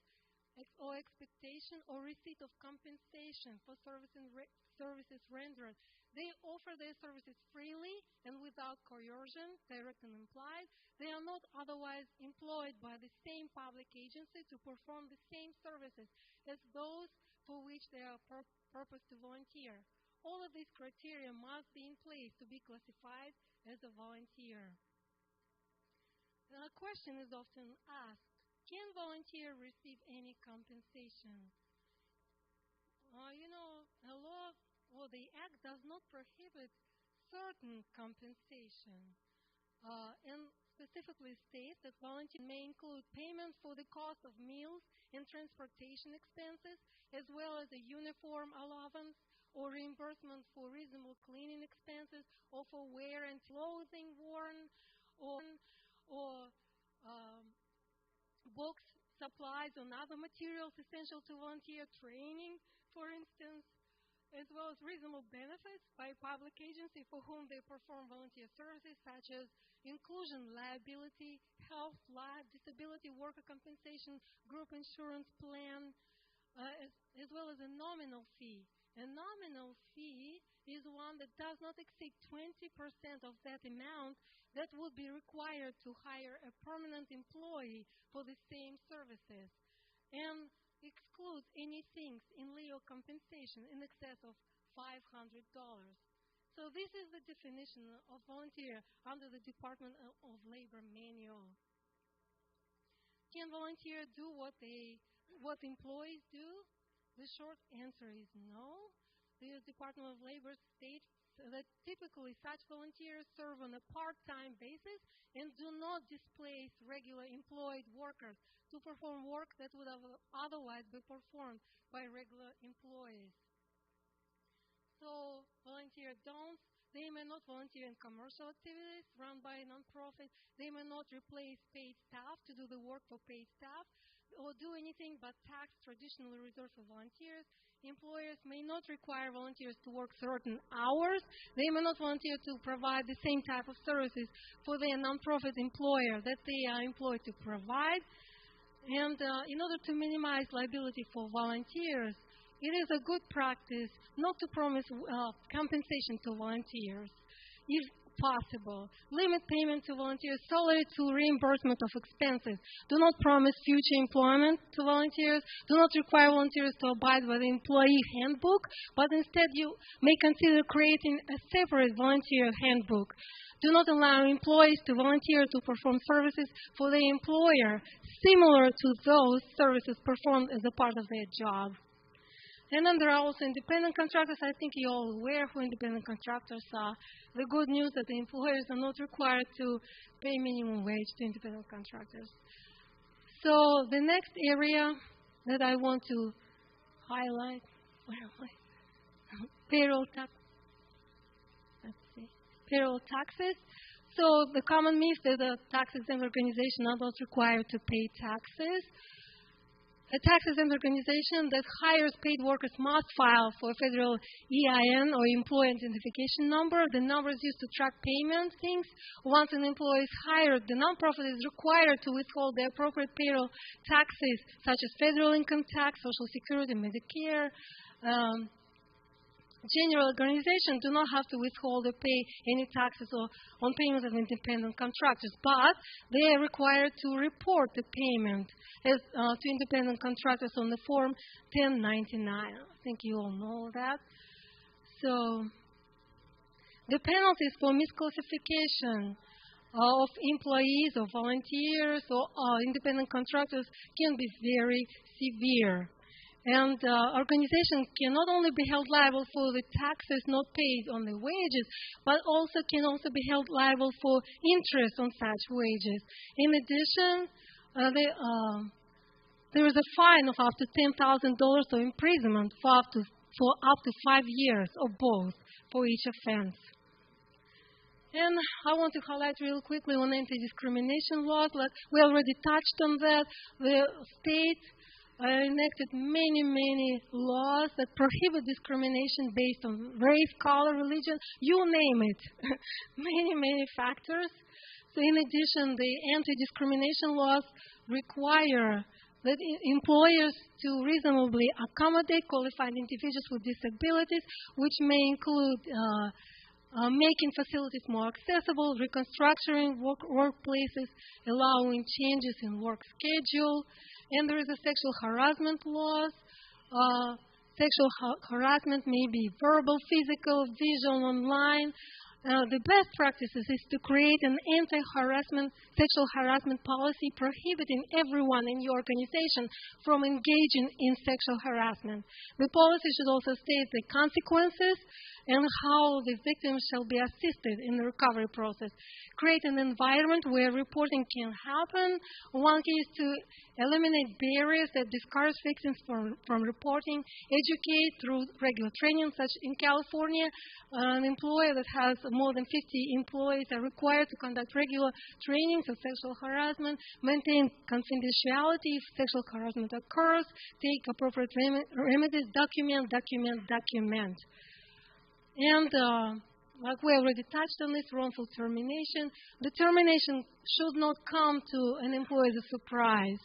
or expectation or receipt of compensation for services rendered. They offer their services freely and without coercion, direct and implied. They are not otherwise employed by the same public agency to perform the same services as those for which they are purposed to volunteer. All of these criteria must be in place to be classified as a volunteer. A question is often asked, can volunteer receive any compensation? A law or the Act does not prohibit certain compensation and specifically states that volunteer may include payment for the cost of meals and transportation expenses, as well as a uniform allowance or reimbursement for reasonable cleaning expenses or for wear and clothing worn or books, supplies, and other materials essential to volunteer training, for instance, as well as reasonable benefits by public agency for whom they perform volunteer services, such as inclusion, liability, health, life, disability, worker compensation, group insurance plan, as well as a nominal fee. A nominal fee is one that does not exceed 20% of that amount that would be required to hire a permanent employee for the same services, and excludes any things in lieu of compensation in excess of $500. So this is the definition of volunteer under the Department of Labor manual. Can volunteer do what employees do? The short answer is no. The Department of Labor states that typically such volunteers serve on a part-time basis and do not displace regular employed workers to perform work that would have otherwise be performed by regular employees. So they may not volunteer in commercial activities run by a nonprofit. They may not replace paid staff to do the work for paid staff or do anything but tasks traditionally reserved for volunteers. Employers may not require volunteers to work certain hours. They may not volunteer to provide the same type of services for their nonprofit employer that they are employed to provide. And in order to minimize liability for volunteers, it is a good practice not to promise compensation to volunteers. If possible, limit payment to volunteers solely to reimbursement of expenses. Do not promise future employment to volunteers. Do not require volunteers to abide by the employee handbook, but instead you may consider creating a separate volunteer handbook. Do not allow employees to volunteer to perform services for the employer similar to those services performed as a part of their job. And then there are also independent contractors. I think you're all aware who independent contractors are. The good news that the employers are not required to pay minimum wage to independent contractors. So the next area that I want to highlight, where am I? Payroll tax. Let's see. Payroll taxes. So the common myth that a tax-exempt organization are not required to pay taxes. A tax-exempt organization that hires paid workers must file for a federal EIN or employee identification number. The number is used to track payment things. Once an employee is hired, the nonprofit is required to withhold the appropriate payroll taxes, such as federal income tax, Social Security, Medicare. General organizations do not have to withhold or pay any taxes on payments of independent contractors, but they are required to report the payment to independent contractors on the Form 1099. I think you all know that. So the penalties for misclassification of employees or volunteers or independent contractors can be very severe. And organizations can not only be held liable for the taxes not paid on the wages, but can also be held liable for interest on such wages. In addition, there is a fine of up to $10,000 or imprisonment for up to 5 years or both for each offense. And I want to highlight real quickly on anti-discrimination laws. We already touched on that. The state enacted many laws that prohibit discrimination based on race, color, religion, you name it. many factors. So in addition, the anti-discrimination laws require that employers to reasonably accommodate qualified individuals with disabilities, which may include making facilities more accessible, reconstructing workplaces, allowing changes in work schedule. And there is a sexual harassment laws. Sexual harassment may be verbal, physical, visual, online. The best practices is to create an sexual harassment policy prohibiting everyone in your organization from engaging in sexual harassment. The policy should also state the consequences and how the victim shall be assisted in the recovery process. Create an environment where reporting can happen. One key is to eliminate barriers that discourage victims from reporting. Educate through regular training, such in California, an employer that has more than 50 employees are required to conduct regular trainings of sexual harassment, maintain confidentiality if sexual harassment occurs, take appropriate remedies, document. And like we already touched on this, wrongful termination. The termination should not come to an employee as a surprise.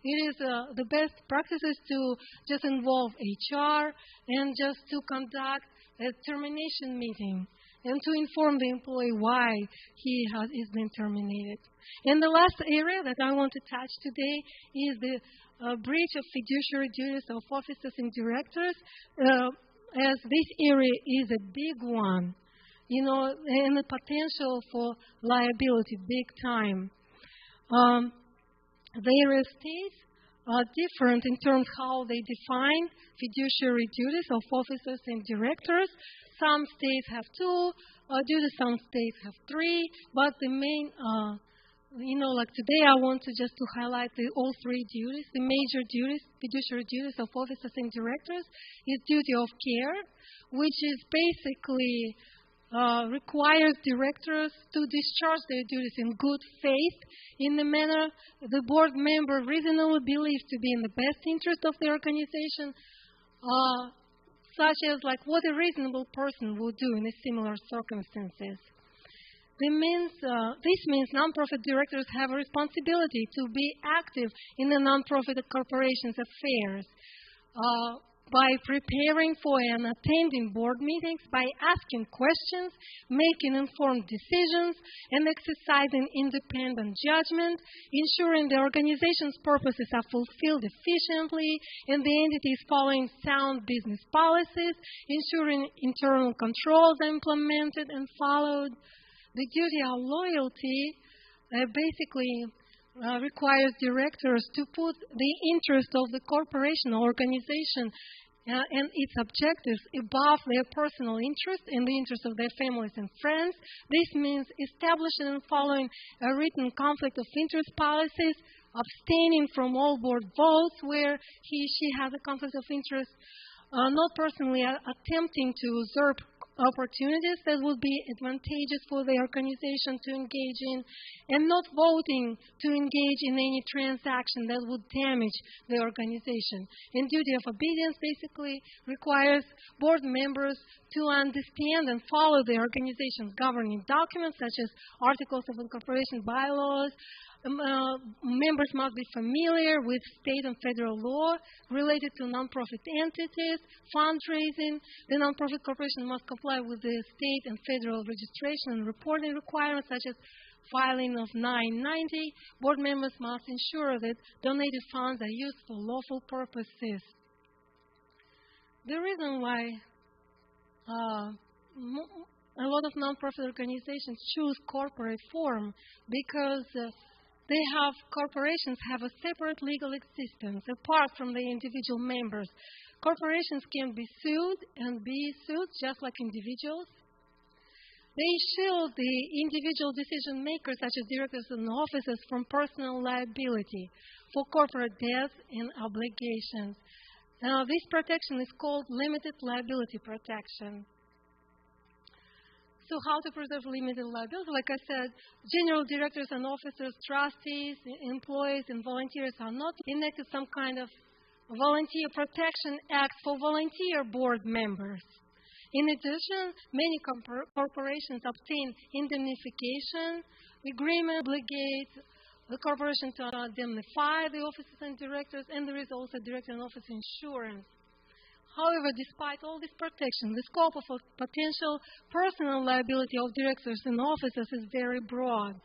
It is the best practices to just involve HR and just to conduct a termination meeting and to inform the employee why he is being terminated. And the last area that I want to touch today is the breach of fiduciary duties of officers and directors, as this area is a big one. And the potential for liability, big time. The area states are different in terms how they define fiduciary duties of officers and directors. Some states have 2 duties, some states have 3, but the main, like today I want to just to highlight all 3 duties. The major duties, fiduciary duties of officers and directors is duty of care, which is basically requires directors to discharge their duties in good faith in the manner the board member reasonably believes to be in the best interest of the organization, such as like what a reasonable person would do in similar circumstances. This means nonprofit directors have a responsibility to be active in the nonprofit corporation's affairs by preparing for and attending board meetings, by asking questions, making informed decisions, and exercising independent judgment, ensuring the organization's purposes are fulfilled efficiently, and the entity is following sound business policies, ensuring internal controls are implemented and followed. The duty of loyalty basically requires directors to put the interest of the corporation or organization and its objectives above their personal interest and the interest of their families and friends. This means establishing and following a written conflict of interest policies, abstaining from all board votes where she has a conflict of interest, not personally attempting to usurp opportunities that would be advantageous for the organization to engage in, and not voting to engage in any transaction that would damage the organization. And duty of obedience basically requires board members to understand and follow the organization's governing documents, such as articles of incorporation, bylaws. Members must be familiar with state and federal law related to nonprofit entities, fundraising. The nonprofit corporation must comply with the state and federal registration and reporting requirements, such as filing of 990. Board members must ensure that donated funds are used for lawful purposes. The reason why a lot of nonprofit organizations choose corporate form because corporations have a separate legal existence apart from the individual members. Corporations can be sued and be sued just like individuals. They shield the individual decision makers, such as directors and officers, from personal liability for corporate debts and obligations. This protection is called limited liability protection. So how to preserve limited liability? Like I said, general directors and officers, trustees, employees, and volunteers are not enacted some kind of volunteer protection act for volunteer board members. In addition, many corporations obtain indemnification agreement, obligate the corporation to indemnify the officers and directors, and there is also director and officer insurance. However, despite all this protection, the scope of potential personal liability of directors and officers is very broad.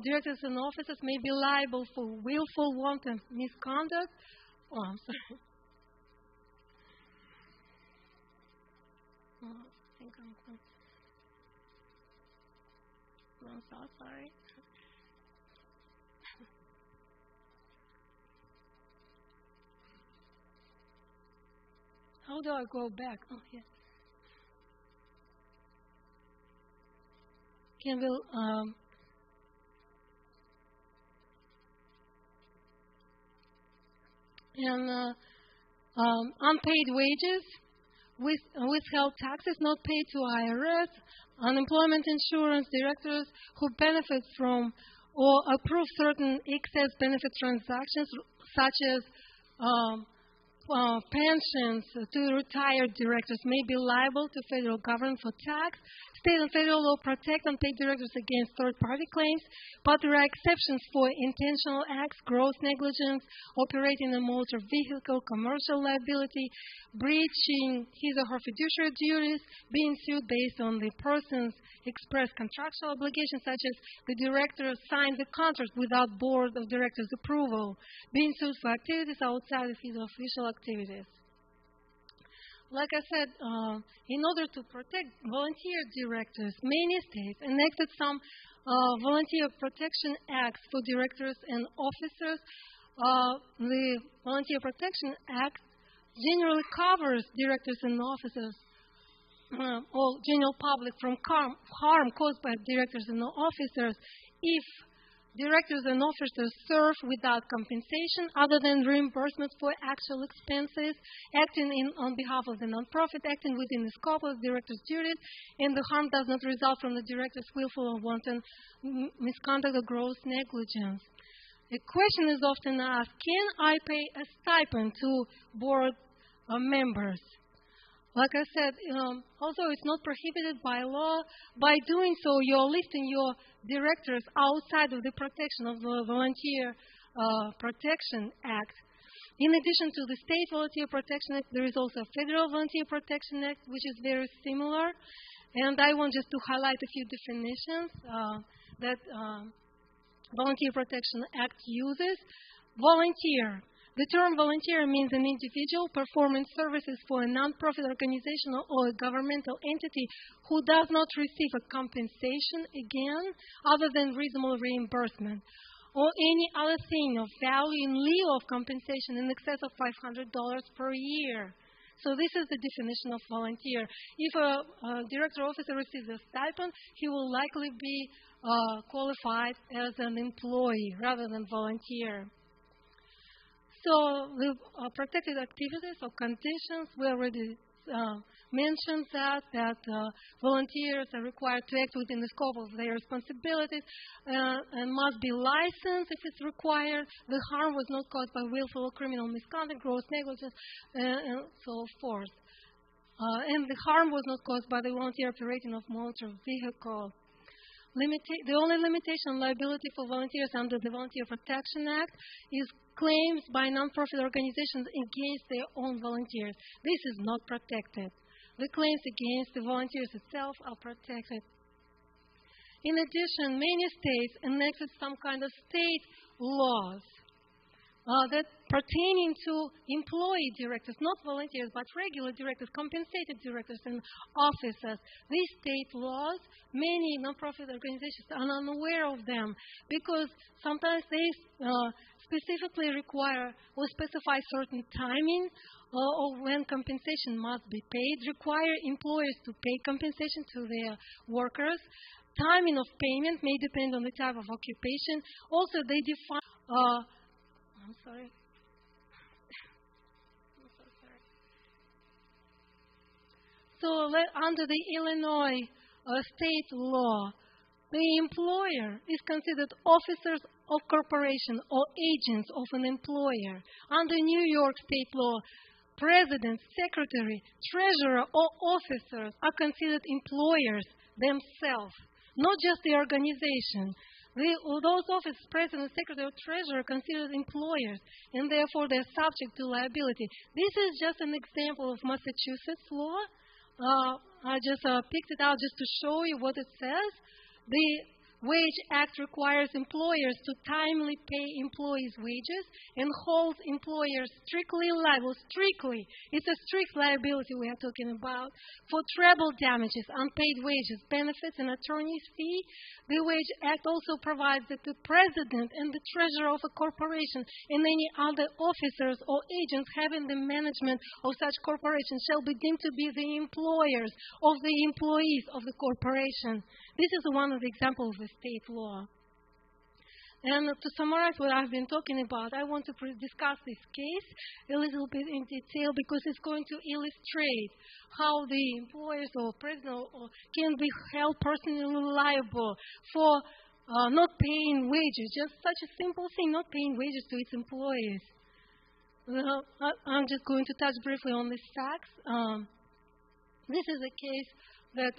Directors and officers may be liable for willful, wanton misconduct. Oh, I'm sorry. I'm so sorry. How do I go back? Oh, yes. Can we, unpaid wages, withheld taxes not paid to IRS, unemployment insurance, directors who benefit from or approve certain excess benefit transactions, such as pensions to retired directors, may be liable to federal government for tax. State and federal law protect unpaid directors against third-party claims, but there are exceptions for intentional acts, gross negligence, operating a motor vehicle, commercial liability, breaching his or her fiduciary duties, being sued based on the person's express contractual obligations, such as the director signed the contract without board of directors' approval, being sued for activities outside of his official activities. Like I said, in order to protect volunteer directors, many states enacted some volunteer protection acts for directors and officers. The Volunteer Protection Act generally covers directors and officers or general public from harm caused by directors and officers if directors and officers serve without compensation other than reimbursement for actual expenses, acting on behalf of the nonprofit, acting within the scope of the director's duties, and the harm does not result from the director's willful or wanton misconduct or gross negligence. The question is often asked, can I pay a stipend to board members? Like I said, also it's not prohibited by law. By doing so, you're listing your directors outside of the protection of the Volunteer Protection Act. In addition to the State Volunteer Protection Act, there is also a Federal Volunteer Protection Act, which is very similar. And I want just to highlight a few definitions that Volunteer Protection Act uses. Volunteer. The term volunteer means an individual performing services for a non-profit organization or a governmental entity who does not receive a compensation, again, other than reasonable reimbursement, or any other thing of value in lieu of compensation in excess of $500 per year. So this is the definition of volunteer. If a director officer receives a stipend, he will likely be qualified as an employee rather than volunteer. So the protected activities or conditions, we already mentioned that volunteers are required to act within the scope of their responsibilities and must be licensed if it's required. The harm was not caused by willful or criminal misconduct, gross negligence, and so forth. And the harm was not caused by the volunteer operating of motor vehicle. The only limitation on liability for volunteers under the Volunteer Protection Act is claims by non-profit organizations against their own volunteers. This is not protected. The claims against the volunteers itself are protected. In addition, many states enacted some kind of state laws that pertaining to employee directors, not volunteers, but regular directors, compensated directors and officers. These state laws, many nonprofit organizations are unaware of them because sometimes they specifically require or specify certain timing or when compensation must be paid, require employers to pay compensation to their workers. Timing of payment may depend on the type of occupation. Also, they define I'm sorry. I'm so sorry. So under the Illinois state law, the employer is considered officers of corporation or agents of an employer. Under New York state law, president, secretary, treasurer, or officers are considered employers themselves, not just the organization. Those officers, president, secretary, or treasurer, are considered employers, and therefore they're subject to liability. This is just an example of Massachusetts law. I just picked it out just to show you what it says. The Wage Act requires employers to timely pay employees' wages and holds employers strictly liable. Strictly. It's a strict liability we are talking about for treble damages, unpaid wages, benefits, and attorney's fee. The Wage Act also provides that the president and the treasurer of a corporation and any other officers or agents having the management of such corporation shall be deemed to be the employers of the employees of the corporation. This is one of the examples of the state law. And to summarize what I've been talking about, I want to discuss this case a little bit in detail because it's going to illustrate how the employers or president can be held personally liable for not paying wages. Just such a simple thing, not paying wages to its employees. I'm just going to touch briefly on these facts. This is a case that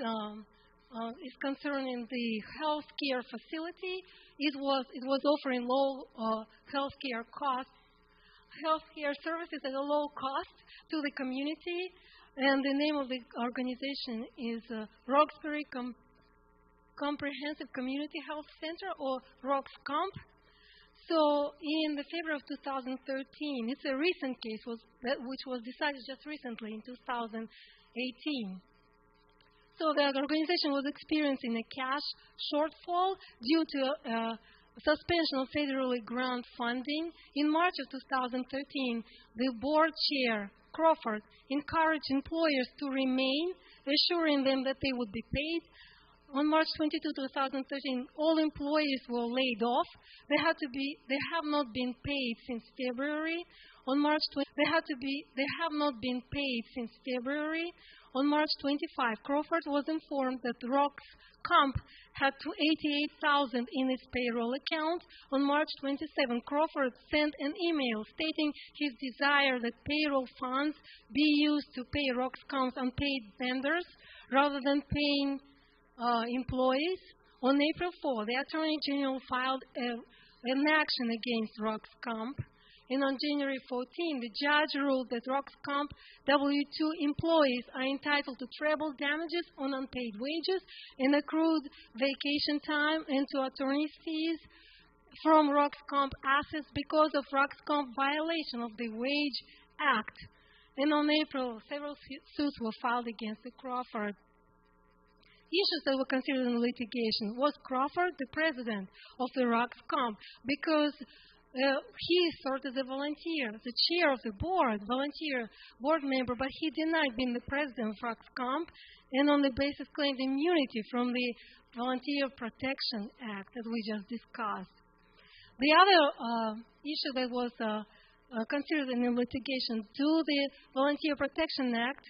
is concerning the health care facility. It was offering low health care services at a low cost to the community, and the name of the organization is Roxbury Comprehensive Community Health Center, or RoxComp. So in the February of 2013, it's a recent case which was decided just recently in 2018. So the organization was experiencing a cash shortfall due to suspension of federally grant funding. In March of 2013, the board chair, Crawford, encouraged employers to remain, assuring them that they would be paid. On March 22, 2013, all employees were laid off. They have not been paid since February. On March 20, they have not been paid since February. On March 25, Crawford was informed that Rock's Comp had $88,000 in its payroll account. On March 27, Crawford sent an email stating his desire that payroll funds be used to pay Rock's Comp's unpaid vendors rather than paying employees. On April 4, the Attorney General filed an action against Rock's Comp. And on January 14, the judge ruled that Rock's Comp W-2 employees are entitled to treble damages on unpaid wages and accrued vacation time and to attorney's fees from Rock's Comp assets because of Rock's Comp violation of the Wage Act. And on April, several suits were filed against the Crawford. Issues that were considered in litigation. Was Crawford the president of the Rock's Comp? Because he served as a volunteer, the chair of the board, volunteer board member, but he denied being the president of Rock's Comp, and on the basis claimed immunity from the Volunteer Protection Act that we just discussed. The other issue that was considered in the litigation, do the Volunteer Protection Act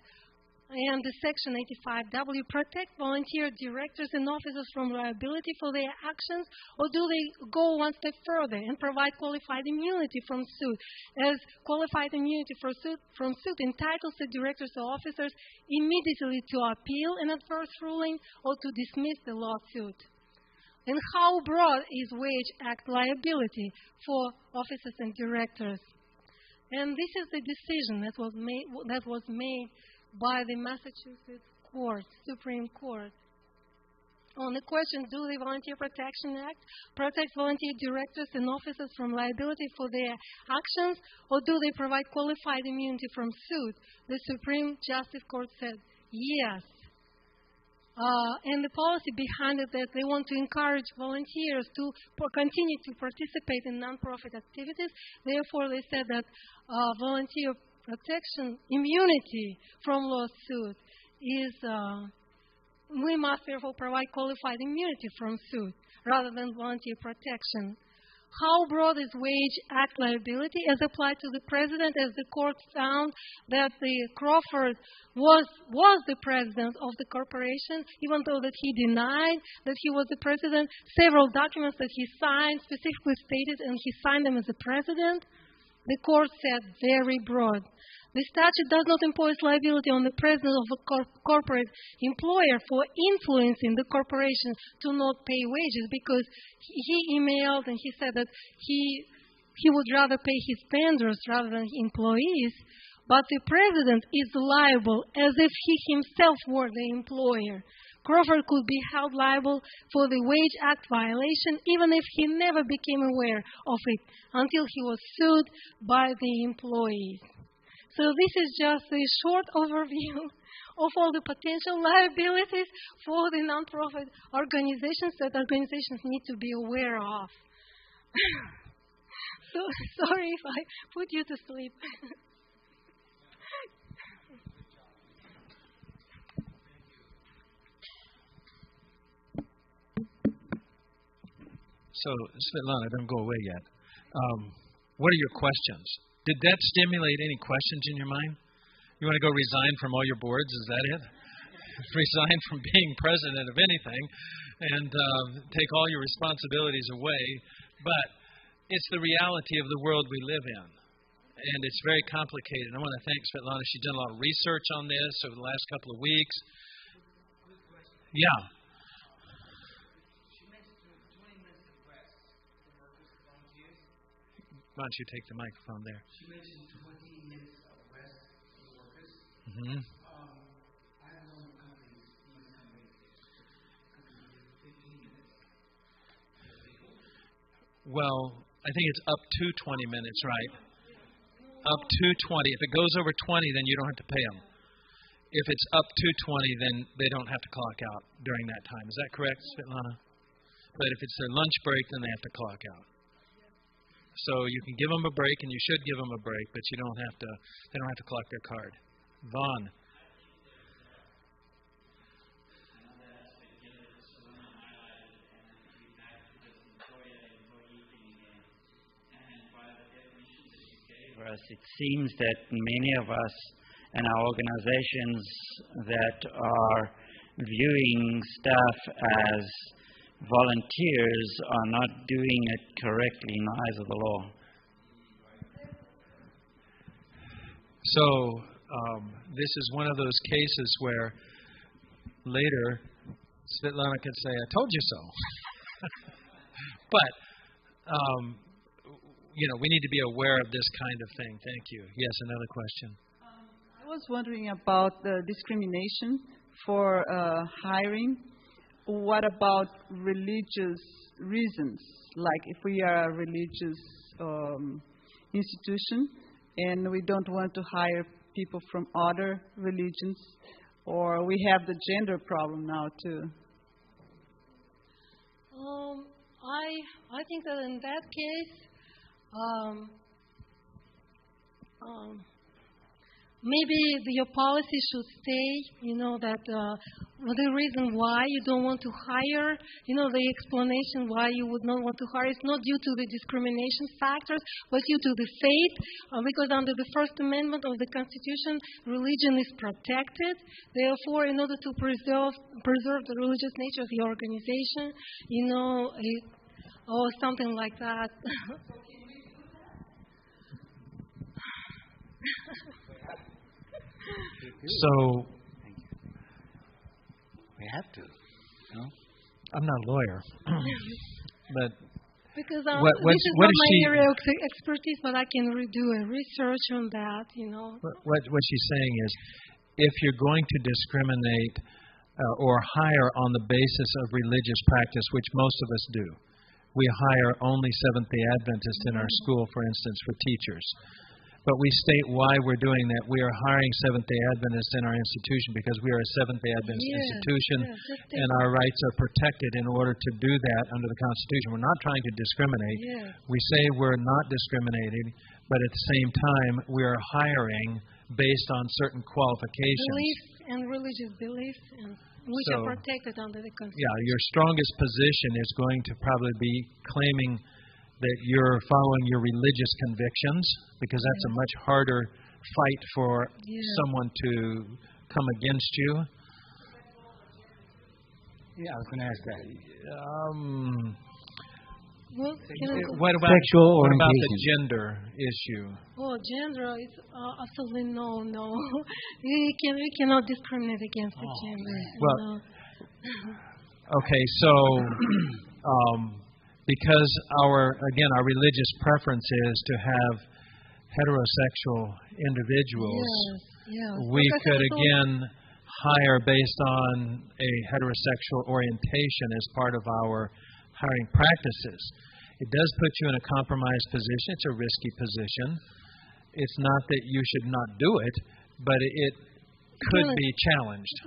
and the Section 85W protect volunteer directors and officers from liability for their actions, or do they go one step further and provide qualified immunity from suit, as qualified immunity from suit entitles the directors or officers immediately to appeal an adverse ruling or to dismiss the lawsuit? And how broad is Wage Act liability for officers and directors? And this is the decision that was made by the Massachusetts Supreme Court. On the question, do the Volunteer Protection Act protect volunteer directors and officers from liability for their actions, or do they provide qualified immunity from suit? The Supreme Justice Court said yes. And the policy behind it that they want to encourage volunteers to continue to participate in nonprofit activities. Therefore, they said that volunteer protection, immunity from lawsuit is, we must therefore provide qualified immunity from suit rather than volunteer protection. How broad is Wage Act liability as applied to the president, as the court found that the Crawford was the president of the corporation, even though that he denied that he was the president. Several documents that he signed specifically stated, and he signed them as the president. The court said very broad. The statute does not impose liability on the president of a corporate employer for influencing the corporation to not pay wages, because he emailed and he said that he would rather pay his vendors rather than employees. But the president is liable as if he himself were the employer. Crawford could be held liable for the Wage Act violation even if he never became aware of it until he was sued by the employees. So this is just a short overview of all the potential liabilities for the nonprofit organizations that organizations need to be aware of. So sorry if I put you to sleep. So, Svetlana, don't go away yet. What are your questions? Did that stimulate any questions in your mind? You want to go resign from all your boards? Is that it? Resign from being president of anything and take all your responsibilities away. But it's the reality of the world we live in. And it's very complicated. I want to thank Svetlana. She's done a lot of research on this over the last couple of weeks. Yeah. Why don't you take the microphone there? She mentioned 20 minutes of rest for workers. Mm-hmm. I have known companies, even companies, could give 15 minutes. Well, I think it's up to 20 minutes, right? Up to 20. If it goes over 20, then you don't have to pay them. If it's up to 20, then they don't have to clock out during that time. Is that correct, Svetlana? But if it's their lunch break, then they have to clock out. So you can give them a break, and you should give them a break, but you don't have to. They don't have to clock their card. Vaughn. for us. It seems that many of us and our organizations that are viewing staff as volunteers are not doing it correctly in the eyes of the law. So this is one of those cases where later Svetlana could say, "I told you so." But we need to be aware of this kind of thing. Thank you. Yes, another question. I was wondering about the discrimination for hiring. What about religious reasons? Like if we are a religious institution and we don't want to hire people from other religions, or we have the gender problem now too. I think that in that case, maybe your policy should stay, that the reason why you don't want to hire, the explanation why you would not want to hire is not due to the discrimination factors, but due to the faith, because under the First Amendment of the Constitution, religion is protected. Therefore, in order to preserve the religious nature of the organization, or something like that. So, we have to. No? I'm not a lawyer, but because what this is not my she, area of expertise, but I can do a research on that. What she's saying is, if you're going to discriminate or hire on the basis of religious practice, which most of us do, we hire only Seventh-day Adventists in our school, for instance, for teachers. But we state why we're doing that. We are hiring Seventh-day Adventists in our institution because we are a Seventh-day Adventist institution, and our rights are protected in order to do that under the Constitution. We're not trying to discriminate. We say we're not discriminating, but at the same time, we are hiring based on certain qualifications. Beliefs and religious beliefs, which are protected under the Constitution. Yeah, your strongest position is going to probably be claiming that you're following your religious convictions, because that's a much harder fight for someone to come against you. Yeah, I was going to ask that. What about sexual what about orientation? the gender issue? Oh, gender is absolutely no. We cannot discriminate against the gender. Well, okay, so because our religious preference is to have heterosexual individuals, we could again hire based on a heterosexual orientation as part of our hiring practices. It does put you in a compromised position. It's a risky position. It's not that you should not do it, but it could be challenged.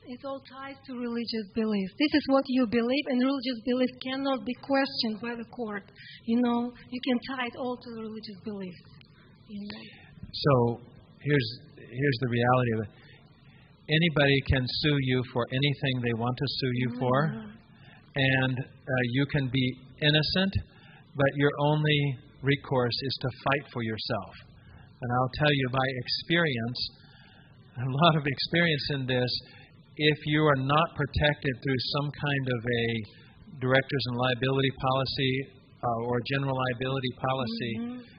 It all ties to religious beliefs. This is what you believe, and religious beliefs cannot be questioned by the court. You can tie it all to religious beliefs. So here's the reality of it. Anybody can sue you for anything they want to sue you for, and you can be innocent, but your only recourse is to fight for yourself. And I'll tell you by experience, a lot of experience in this, if you are not protected through some kind of a directors and liability policy or general liability policy,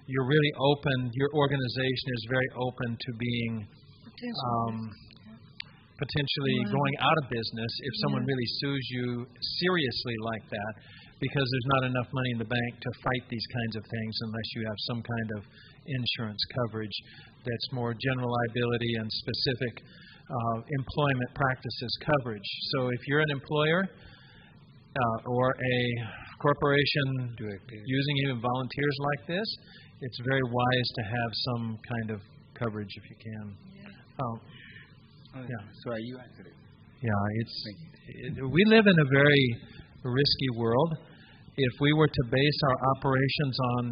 you're really open, your organization is very open to being potentially going out of business if someone really sues you seriously like that, because there's not enough money in the bank to fight these kinds of things unless you have some kind of insurance coverage that's more general liability and specific employment practices coverage. So if you're an employer or a corporation using even volunteers like this, it's very wise to have some kind of coverage if you can. Sorry, you answered it. Yeah, we live in a very risky world. If we were to base our operations on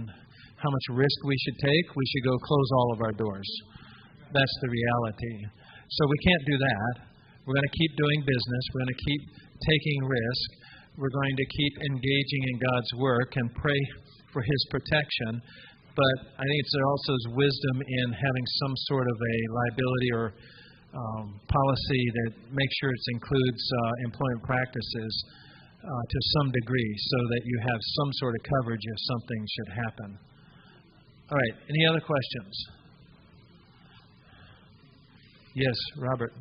how much risk we should take, we should go close all of our doors. That's the reality. So we can't do that. We're going to keep doing business. We're going to keep taking risk. We're going to keep engaging in God's work and pray for His protection. but I think there also is wisdom in having some sort of a liability or policy that makes sure it includes employment practices to some degree so that you have some sort of coverage if something should happen. All right, any other questions? Yes, Robert.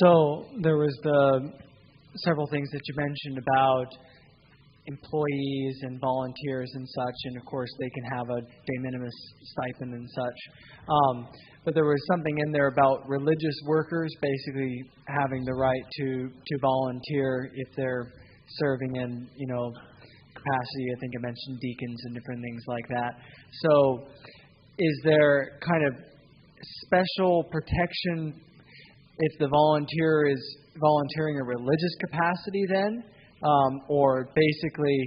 So there was the several things that you mentioned about employees and volunteers and such, and of course they can have a de minimis stipend and such. But there was something in there about religious workers basically having the right to volunteer if they're serving in, capacity. I think I mentioned deacons and different things like that. So is there kind of special protection if the volunteer is volunteering a religious capacity then? Or basically,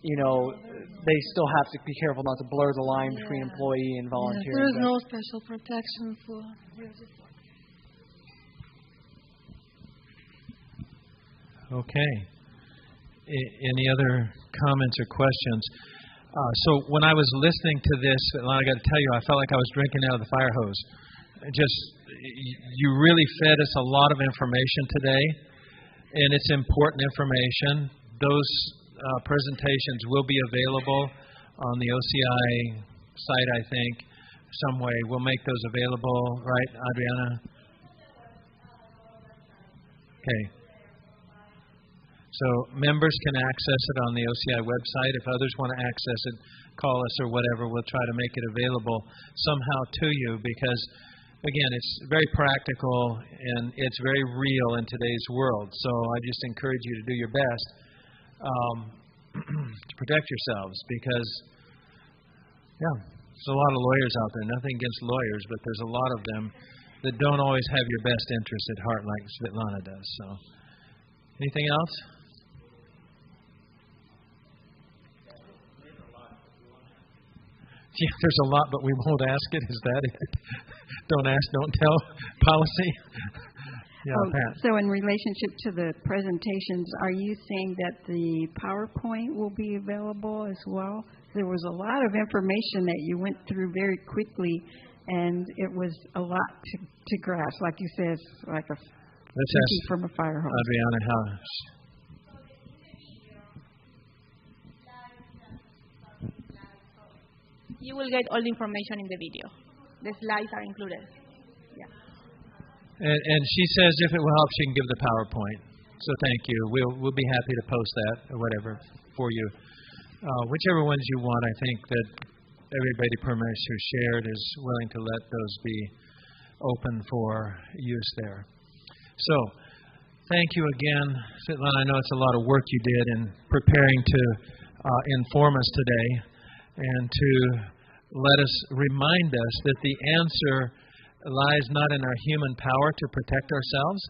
they still have to be careful not to blur the line between employee and volunteer. There is no special protection for religious workers. Okay. Any other comments or questions? So when I was listening to this, I got to tell you, I felt like I was drinking out of the fire hose. You really fed us a lot of information today, and it's important information. Those presentations will be available on the OCI site, I think, some way. We'll make those available, right, Adriana? Okay. So members can access it on the OCI website. If others want to access it, call us or whatever. We'll try to make it available somehow to you because, again, it's very practical and it's very real in today's world. So I just encourage you to do your best to protect yourselves because, there's a lot of lawyers out there. Nothing against lawyers, but there's a lot of them that don't always have your best interest at heart like Svetlana does. So anything else? Yeah, there's a lot, but we won't ask it. Is that it? Don't ask, don't tell policy? So in relationship to the presentations, are you saying that the PowerPoint will be available as well? There was a lot of information that you went through very quickly, and it was a lot to grasp. Like you said, it's like a cookie from a fire hose. Adriana, how? You will get all the information in the video. The slides are included. Yeah. And she says if it will help, she can give the PowerPoint. So thank you. We'll be happy to post that or whatever for you. Whichever ones you want, I think that everybody permits who shared is willing to let those be open for use there. So thank you again, Svetlana. I know it's a lot of work you did in preparing to inform us today and to remind us that the answer lies not in our human power to protect ourselves,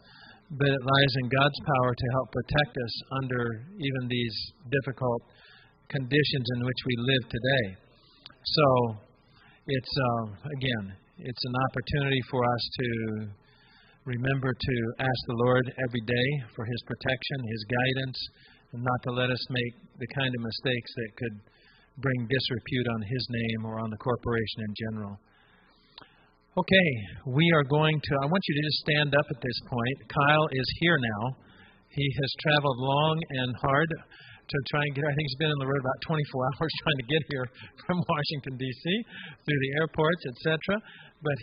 but it lies in God's power to help protect us under even these difficult conditions in which we live today. So it's, it's an opportunity for us to remember to ask the Lord every day for His protection, His guidance, and not to let us make the kind of mistakes that could bring disrepute on His name or on the corporation in general. Okay, I want you to just stand up at this point. Kyle is here now. He has traveled long and hard to try and get, I think he's been on the road about 24 hours trying to get here from Washington, D.C., through the airports, etc. But